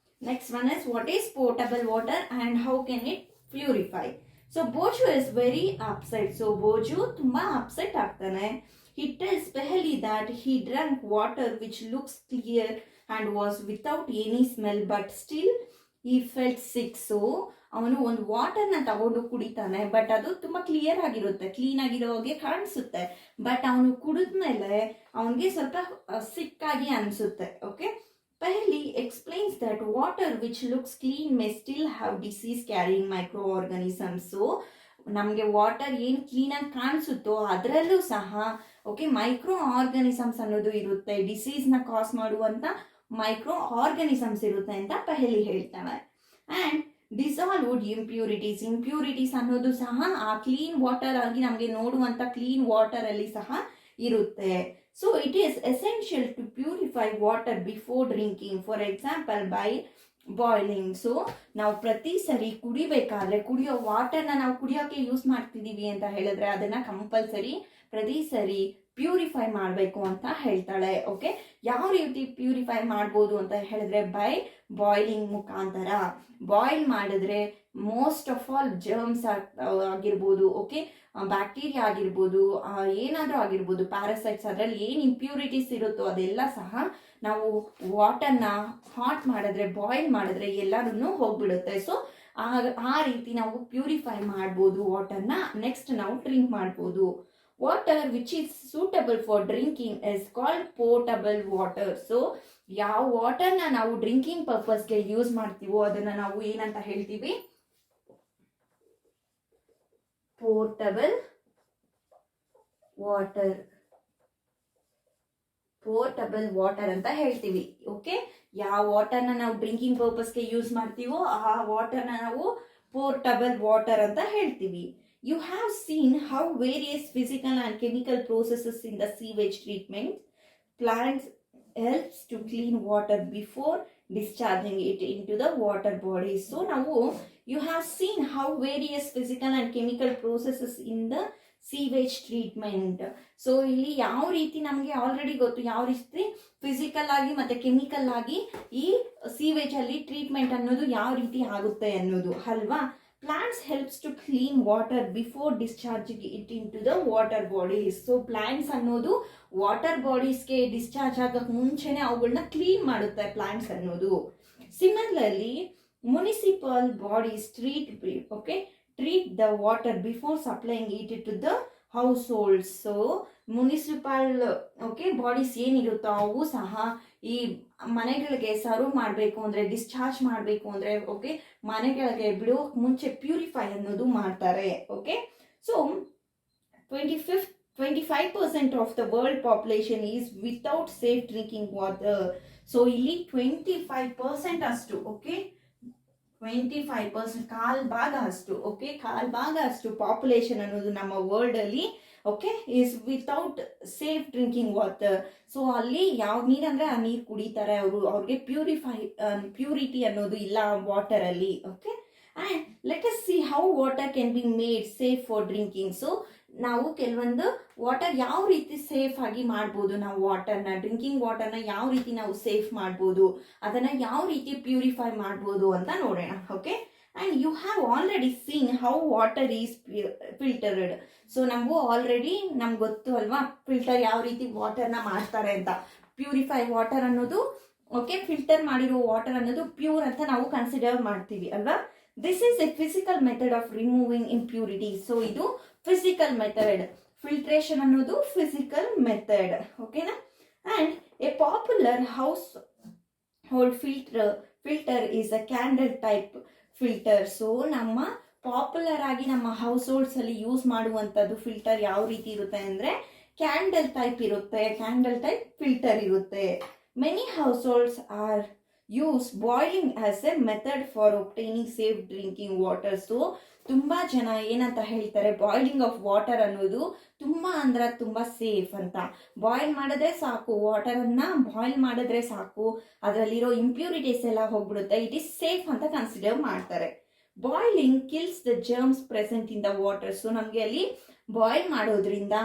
next one is what is portable water and how can it purify. So Boju is very upset. So Boju ತುಂಬ ಅಪ್ಸೆಟ್ ಆಗ್ತಾನೆ. He tells Paheli that he drank water which looks clear and was without any smell, but still he felt sick. So ಅವನು ಒಂದು ವಾಟರ್ನ ತಗೊಂಡು ಕುಡಿತಾನೆ, but ಅದು ತುಂಬ clear ಆಗಿರುತ್ತೆ, clean ಆಗಿರೋ ಹಾಗೆ ಕಾಣಿಸುತ್ತೆ. ಬಟ್ ಅವನು ಕುಡಿದ್ಮೇಲೆ ಅವನಿಗೆ ಸ್ವಲ್ಪ ಸಿಕ್ಕಾಗಿ ಅನಿಸುತ್ತೆ. Okay, Paheli explains that water which looks clean may still have disease carrying microorganisms. So ನಮಗೆ ವಾಟರ್ ಏನು ಕ್ಲೀನಾಗಿ ಕಾಣಿಸುತ್ತೋ ಅದರಲ್ಲೂ ಸಹ ಓಕೆ ಮೈಕ್ರೋ ಆರ್ಗನಿಸಮ್ಸ್ ಅನ್ನೋದು ಇರುತ್ತೆ, ಡಿಸೀಸ್ನ ಕಾಸ್ ಮಾಡುವಂಥ ಮೈಕ್ರೋ ಆರ್ಗನಿಸಮ್ಸ್ ಇರುತ್ತೆ ಅಂತ ಪಹಲಿ ಹೇಳ್ತಾನೆ. ಆ್ಯಂಡ್ ಡಿಸಾಲ್ವ್ಡ್ ಇಂಪ್ಯೂರಿಟೀಸ್ ಅನ್ನೋದು ಸಹ ಆ ಕ್ಲೀನ್ ವಾಟರ್ ಆಗಿ ನಮಗೆ ನೋಡುವಂಥ ಕ್ಲೀನ್ ವಾಟರಲ್ಲಿ ಸಹ ಇರುತ್ತೆ. So it is essential to purify water before drinking, for example by boiling. So ನಾವು ಪ್ರತಿ ಸರಿ ಕುಡಿಬೇಕಾದ್ರೆ ಕುಡಿಯೋ ವಾಟರ್ನ ನಾವು ಕುಡಿಯೋಕೆ ಯೂಸ್ ಮಾಡ್ತಿದ್ದೀವಿ ಅಂತ ಹೇಳಿದ್ರೆ ಅದನ್ನು ಕಂಪಲ್ಸರಿ ಪ್ರತಿ ಸರಿ ಪ್ಯೂರಿಫೈ ಮಾಡಬೇಕು ಅಂತ ಹೇಳ್ತಾಳೆ. ಓಕೆ, ಯಾವ ರೀತಿ ಪ್ಯೂರಿಫೈ ಮಾಡ್ಬೋದು ಅಂತ ಹೇಳಿದ್ರೆ ಬೈ ಬಾಯ್ಲಿಂಗ್ ಮುಖಾಂತರ. ಬಾಯ್ಲ್ ಮಾಡಿದ್ರೆ ಮೋಸ್ಟ್ ಆಫ್ ಆಲ್ ಜರ್ಮ್ಸ್ ಆಗಿರ್ಬೋದು, ಓಕೆ ಬ್ಯಾಕ್ಟೀರಿಯಾ ಆಗಿರ್ಬೋದು, ಏನಾದರೂ ಆಗಿರ್ಬೋದು, ಪ್ಯಾರಾಸೈಟ್ಸ್, ಅದರಲ್ಲಿ ಏನು ಇಂಪ್ಯೂರಿಟೀಸ್ ಇರುತ್ತೋ ಅದೆಲ್ಲ ಸಹ ನಾವು ವಾಟರ್ನ ಹಾಟ್ ಮಾಡಿದ್ರೆ ಬಾಯ್ಲ್ ಮಾಡಿದ್ರೆ ಎಲ್ಲರೂ ಹೋಗ್ಬಿಡುತ್ತೆ. ಸೊ ಆ ರೀತಿ ನಾವು ಪ್ಯೂರಿಫೈ ಮಾಡ್ಬೋದು ವಾಟರ್ನ. ನೆಕ್ಸ್ಟ್ ನಾವು ಡ್ರಿಂಕ್ ಮಾಡ್ಬೋದು. Water which is suitable for drinking is called portable water. So ಯಾವ ವಾಟರ್ನ ನಾವು ಡ್ರಿಂಕಿಂಗ್ ಪರ್ಪಸ್ಗೆ ಯೂಸ್ ಮಾಡ್ತೀವೋ ಅದನ್ನ ನಾವು ಏನಂತ ಹೇಳ್ತೀವಿ? Portable water. ಪೋರ್ಟಬಲ್ ವಾಟರ್ ಅಂತ ಹೇಳ್ತೀವಿ. ಓಕೆ, ಯಾವ ವಾಟರ್ನ ನಾವು ಡ್ರಿಂಕಿಂಗ್ ಪರ್ಪಸ್ಗೆ ಯೂಸ್ ಮಾಡ್ತೀವೋ ಆ ವಾಟರ್ನ ನಾವು ಪೋರ್ಟಬಲ್ ವಾಟರ್ ಅಂತ ಹೇಳ್ತೀವಿ. You have seen how various physical and chemical processes in the sewage treatment plants helps to clean water before discharging it into the water bodies. So now you have seen how various physical and chemical processes in the sewage treatment. So ಇಲ್ಲಿ ಯಾವ ರೀತಿ ನಮಗೆ already ಗೊತ್ತು ಯಾವ ರೀತಿ physical ಆಗಿ ಮತ್ತೆ chemical ಆಗಿ ಈ ಸೀವೇಜ್ ಅಲ್ಲಿ ಟ್ರೀಟ್ಮೆಂಟ್ ಅನ್ನೋದು ಯಾವ ರೀತಿ ಆಗುತ್ತೆ ಅನ್ನೋದು ಅಲ್ವಾ. Plants helps to clean water before discharging it in to the water bodies. So plants ಅನ್ನೋದು ವಾಟರ್ ಬಾಡೀಸ್ಗೆ ಡಿಸ್ಚಾರ್ಜ್ ಆಗಕ್ಕೆ ಮುಂಚೆನೆ ಅವುಗಳನ್ನ ಕ್ಲೀನ್ ಮಾಡುತ್ತೆ ಪ್ಲಾಂಟ್ಸ್ ಅನ್ನೋದು. Similarly municipal bodies treat the water before supplying it to the households. So municipal bodies ಏನಿರುತ್ತೋ ಅವು ಸಹ ಈ ಮನೆಗಳಿಗೆ ಸರ್ವ್ ಮಾಡಬೇಕು ಅಂದರೆ ಡಿಸ್ಚಾರ್ಜ್ ಮಾಡಬೇಕು ಅಂದರೆ ಮನೆಗಳಿಗೆ ಬಿಡೋಕೆ ಮುಂಚೆ ಪ್ಯೂರಿಫೈ ಅನ್ನೋದು ಮಾಡ್ತಾರೆ. Okay, so 25% of the world population is without safe drinking water. So ಇಲ್ಲಿ 25% ಅಷ್ಟು 25% ಕಾಲ್ ಭಾಗ ಅಷ್ಟು ಪಾಪ್ಯುಲೇಷನ್ ಅನ್ನೋದು ನಮ್ಮ ವರ್ಲ್ಡ್ ಅಲ್ಲಿ is without safe drinking water. So ಅಲ್ಲಿ ಯಾವ ನೀರಂದ್ರೆ ಆ ನೀರು ಕುಡಿತಾರೆ ಅವ್ರಿಗೆ ಪ್ಯೂರಿಟಿ ಅನ್ನೋದು ಇಲ್ಲ ವಾಟರ್ ಅಲ್ಲಿ. Okay, and let us see how water can be made safe for drinking. So ನಾವು ಕೆಲವೊಂದು ವಾಟರ್ ಯಾವ ರೀತಿ ಸೇಫ್ ಆಗಿ ಮಾಡ್ಬೋದು, ನಾವು ಡ್ರಿಂಕಿಂಗ್ ವಾಟರ್ನ ಯಾವ ರೀತಿ ನಾವು ಸೇಫ್ ಮಾಡ್ಬೋದು, ಅದನ್ನ ಯಾವ ರೀತಿ ಪ್ಯೂರಿಫೈ ಮಾಡ್ಬೋದು ಅಂತ ನೋಡೋಣ. Okay, and you have already seen how water is filtered. So ನಮಗೂ ಆಲ್ರೆಡಿ ನಮ್ಗೆ ಗೊತ್ತು ಅಲ್ವಾ ಫಿಲ್ಟರ್ ಯಾವ ರೀತಿ ವಾಟರ್ನ ಮಾಡ್ತಾರೆ ಅಂತ. ಪ್ಯೂರಿಫೈ ವಾಟರ್ ಅನ್ನೋದು ಫಿಲ್ಟರ್ ಮಾಡಿರೋ ವಾಟರ್ ಅನ್ನೋದು ಪ್ಯೂರ್ ಅಂತ ನಾವು ಕನ್ಸಿಡರ್ ಮಾಡ್ತೀವಿ ಅಲ್ವಾ. This is a physical method of removing impurities. So ಇದು ಫಿಸಿಕಲ್ ಮೆಥಡ್, ಫಿಲ್ಟ್ರೇಷನ್ ಅನ್ನೋದು ಫಿಸಿಕಲ್ ಮೆಥಡ್. ಓಕೆನಾ. And a popular household filter is a candle type filter. So ನಮ್ಮ ಪಾಪ್ಯುಲರ್ ಆಗಿ ನಮ್ಮ ಹೌಸ್ ಹೋಲ್ಡ್ಸ್ ಅಲ್ಲಿ ಯೂಸ್ ಮಾಡುವಂಥದ್ದು ಫಿಲ್ಟರ್ ಯಾವ ರೀತಿ ಇರುತ್ತೆ ಅಂದರೆ ಕ್ಯಾಂಡಲ್ ಟೈಪ್ ಇರುತ್ತೆ, ಕ್ಯಾಂಡಲ್ ಟೈಪ್ ಫಿಲ್ಟರ್ ಇರುತ್ತೆ. Many households are use boiling as a method for obtaining safe drinking water. So ತುಂಬ ಜನ ಏನಂತ ಹೇಳ್ತಾರೆ, ಬಾಯ್ಲಿಂಗ್ ಆಫ್ ವಾಟರ್ ಅನ್ನೋದು ತುಂಬ ಸೇಫ್ ಅಂತ. ಬಾಯ್ಲ್ ಮಾಡಿದ್ರೆ ಸಾಕು, ವಾಟರನ್ನು ಬಾಯ್ಲ್ ಮಾಡಿದ್ರೆ ಸಾಕು, ಅದರಲ್ಲಿರೋ ಇಂಪ್ಯೂರಿಟೀಸ್ ಎಲ್ಲ ಹೋಗ್ಬಿಡುತ್ತೆ, ಇಟ್ ಈಸ್ ಸೇಫ್ ಅಂತ ಕನ್ಸಿಡರ್ ಮಾಡ್ತಾರೆ. Boiling kills the germs present in the water. So ನಮಗೆ ಅಲ್ಲಿ ಬಾಯ್ಲ್ ಮಾಡೋದ್ರಿಂದ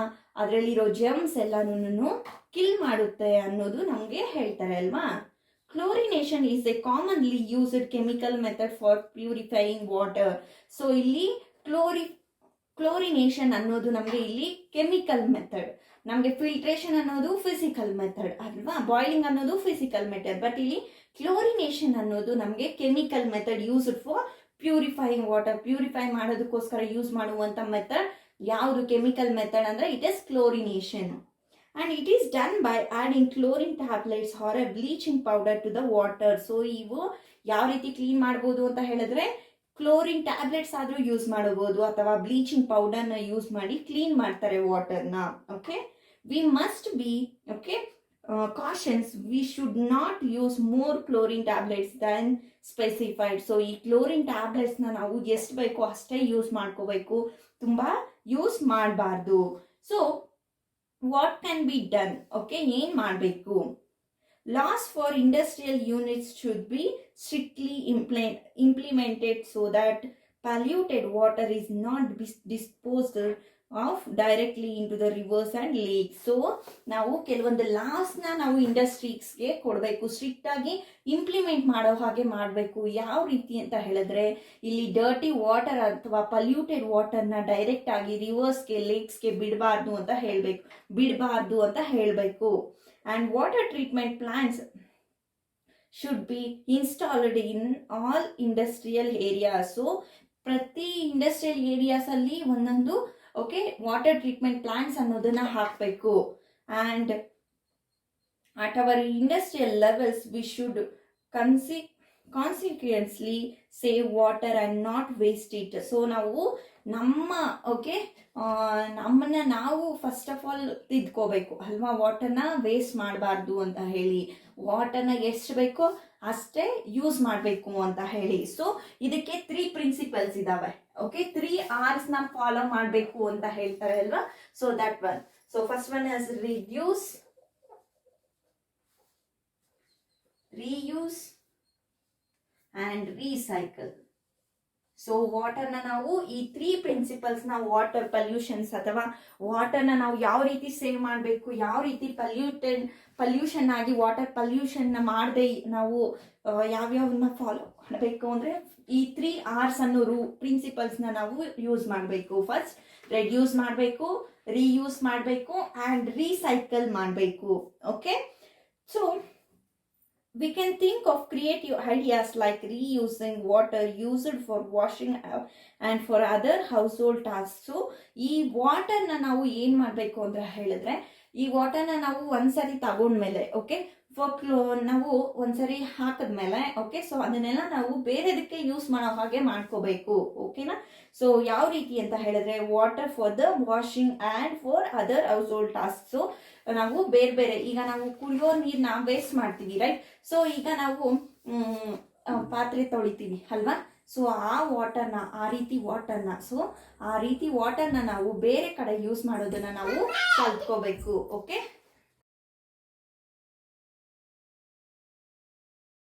ಅದರಲ್ಲಿರೋ ಜರ್ಮ್ಸ್ ಎಲ್ಲನೂ ಕಿಲ್ ಮಾಡುತ್ತೆ ಅನ್ನೋದು ನಮಗೆ ಹೇಳ್ತಾರೆ ಅಲ್ವಾ. Chlorination is A commonly used chemical method for purifying water. So ಇಲ್ಲಿ ಕ್ಲೋರಿನೇಷನ್ ಅನ್ನೋದು ನಮಗೆ ಇಲ್ಲಿ ಕೆಮಿಕಲ್ ಮೆಥಡ್, ನಮಗೆ ಫಿಲ್ಟ್ರೇಷನ್ ಅನ್ನೋದು ಫಿಸಿಕಲ್ ಮೆಥಡ್ ಅಲ್ವಾ, ಬಾಯ್ಲಿಂಗ್ ಅನ್ನೋದು ಫಿಸಿಕಲ್ ಮೆಥಡ್, ಬಟ್ ಇಲ್ಲಿ ಕ್ಲೋರಿನೇಷನ್ ಅನ್ನೋದು ನಮಗೆ chemical method used for purifying water. Purify ಮಾಡೋದಕ್ಕೋಸ್ಕರ ಯೂಸ್ ಮಾಡುವಂಥ ಮೆಥಡ್ ಯಾವುದು, ಕೆಮಿಕಲ್ ಮೆಥಡ್ ಅಂದರೆ it is chlorination. and it is done by adding chlorine tablets or a bleaching powder to the water. So ಇವು ಯಾವ ರೀತಿ clean ಮಾಡ್ಬೋದು ಅಂತ ಹೇಳಿದ್ರೆ, ಕ್ಲೋರಿನ್ ಟ್ಯಾಬ್ಲೆಟ್ಸ್ ಆದರೂ ಯೂಸ್ ಮಾಡಬಹುದು ಅಥವಾ ಬ್ಲೀಚಿಂಗ್ ಪೌಡರ್ನ ಯೂಸ್ ಮಾಡಿ ಕ್ಲೀನ್ ಮಾಡ್ತಾರೆ ವಾಟರ್ನ. Okay, we must be cautious, we should not use more chlorine tablets than specified. So ಈ ಕ್ಲೋರಿನ್ ಟ್ಯಾಬ್ಲೆಟ್ಸ್ನ ನಾವು ಎಷ್ಟು ಬೇಕೋ ಅಷ್ಟೇ ಯೂಸ್ ಮಾಡ್ಕೋಬೇಕು, ತುಂಬ ಯೂಸ್ ಮಾಡಬಾರ್ದು. So what can be done? Okay, ಏನ್ ಮಾಡಬೇಕು? Laws for industrial units should be strictly implemented so that polluted water is not disposed of directly into the rivers and lakes. So ನಾವು ಕೆಲವೊಂದು ಲಾಸ್ನ ನಾವು ಇಂಡಸ್ಟ್ರೀಸ್ಗೆ ಕೊಡಬೇಕು, strict ಆಗಿ implement ಮಾಡೋ ಹಾಗೆ ಮಾಡಬೇಕು. ಯಾವ ರೀತಿ ಅಂತ ಹೇಳಿದ್ರೆ, ಇಲ್ಲಿ ಡರ್ಟಿ ವಾಟರ್ ಅಥವಾ ಪಲ್ಯೂಟೆಡ್ ವಾಟರ್ನ ಡೈರೆಕ್ಟ್ ಆಗಿ ರಿವರ್ಸ್ಗೆ ಲೇಕ್ಸ್ಗೆ ಬಿಡಬಾರ್ದು ಅಂತ ಹೇಳಬೇಕು. And water treatment plants should be installed in all industrial areas. So ಪ್ರತಿ ಇಂಡಸ್ಟ್ರಿಯಲ್ ಏರಿಯಾಸಲ್ಲಿ ಒಂದೊಂದು ವಾಟರ್ ಟ್ರೀಟ್ಮೆಂಟ್ ಪ್ಲಾಂಟ್ಸ್ ಅನ್ನೋದನ್ನ ಹಾಕಬೇಕು. And at our industrial levels we should consequently save water and not waste it. So ನಾವು ನಮ್ಮನ್ನ ನಾವು first of all ತಿದ್ಕೋಬೇಕು ಅಲ್ವಾ, ವಾಟರ್ನ waste ಮಾಡಬಾರ್ದು ಅಂತ ಹೇಳಿ, ವಾಟರ್ನ ಎಷ್ಟು ಬೇಕೋ ಅಷ್ಟೇ ಯೂಸ್ ಮಾಡಬೇಕು ಅಂತ ಹೇಳಿ. ಸೊ ಇದಕ್ಕೆ 3 ಪ್ರಿನ್ಸಿಪಲ್ಸ್ ಇದಾವೆ. ಓಕೆ, 3 R's ನ ಫಾಲೋ ಮಾಡಬೇಕು ಅಂತ ಹೇಳ್ತಾರೆ ಅಲ್ವಾ. So that one. So first one is reduce, reuse and recycle. So ವಾಟರ್ನ ನಾವು ಈ 3 ಪ್ರಿನ್ಸಿಪಲ್ಸ್ನ, ವಾಟರ್ ಪಲ್ಯೂಷನ್ಸ್ ಅಥವಾ ವಾಟರ್ನ ನಾವು ಯಾವ ರೀತಿ ಸೇವ್ ಮಾಡಬೇಕು, ಯಾವ ರೀತಿ ಪಲ್ಯೂಷನ್ ಆಗಿ ವಾಟರ್ ಪಲ್ಯೂಷನ್ನ ಮಾಡದೆ ನಾವು ಯಾವ್ಯಾವನ್ನ ಫಾಲೋ ಮಾಡಬೇಕು ಅಂದರೆ ಈ 3 R's ಅನ್ನೋ ಪ್ರಿನ್ಸಿಪಲ್ಸ್ನ ನಾವು ಯೂಸ್ ಮಾಡಬೇಕು. ಫಸ್ಟ್ ರೆಡ್ಯೂಸ್ ಮಾಡಬೇಕು, ರೀಯೂಸ್ ಮಾಡಬೇಕು ಆ್ಯಂಡ್ ರೀಸೈಕಲ್ ಮಾಡಬೇಕು. Okay, so we can think of creative ideas like reusing water used for washing and for other household tasks. So ಈ ವಾಟರ್ನ ನಾವು ಏನು ಮಾಡಬೇಕು ಅಂತ ಹೇಳಿದ್ರೆ, ಈ ವಾಟರ್ನ ನಾವು ಒಂದ್ಸರಿ ತಗೊಂಡ್ಮೇಲೆ ನಾವು ಒಂದ್ಸರಿ ಹಾಕಿದ್ಮೇಲೆ ಸೊ ಅದನ್ನೆಲ್ಲ ನಾವು ಬೇರೆದಕ್ಕೆ ಯೂಸ್ ಮಾಡೋ ಹಾಗೆ ಮಾಡ್ಕೋಬೇಕು. ಓಕೆನಾ? ಸೊ ಯಾವ ರೀತಿ ಅಂತ ಹೇಳಿದ್ರೆ, water for the washing and for other house hold task. So ನಾವು ಬೇರೆ ಈಗ ನಾವು ಕುಡಿಯೋ ನೀರನ್ನ ವೇಸ್ಟ್ ಮಾಡ್ತೀವಿ, ರೈಟ್? ಸೊ ಈಗ ನಾವು ಪಾತ್ರೆ ತೊಳಿತೀವಿ ಅಲ್ವಾ, ಸೊ ಆ ರೀತಿ ವಾಟರ್ನ ನಾವು ಬೇರೆ ಕಡೆ ಯೂಸ್ ಮಾಡೋದನ್ನ ನಾವು ಕಲ್ತ್ಕೋಬೇಕು. ಓಕೆ,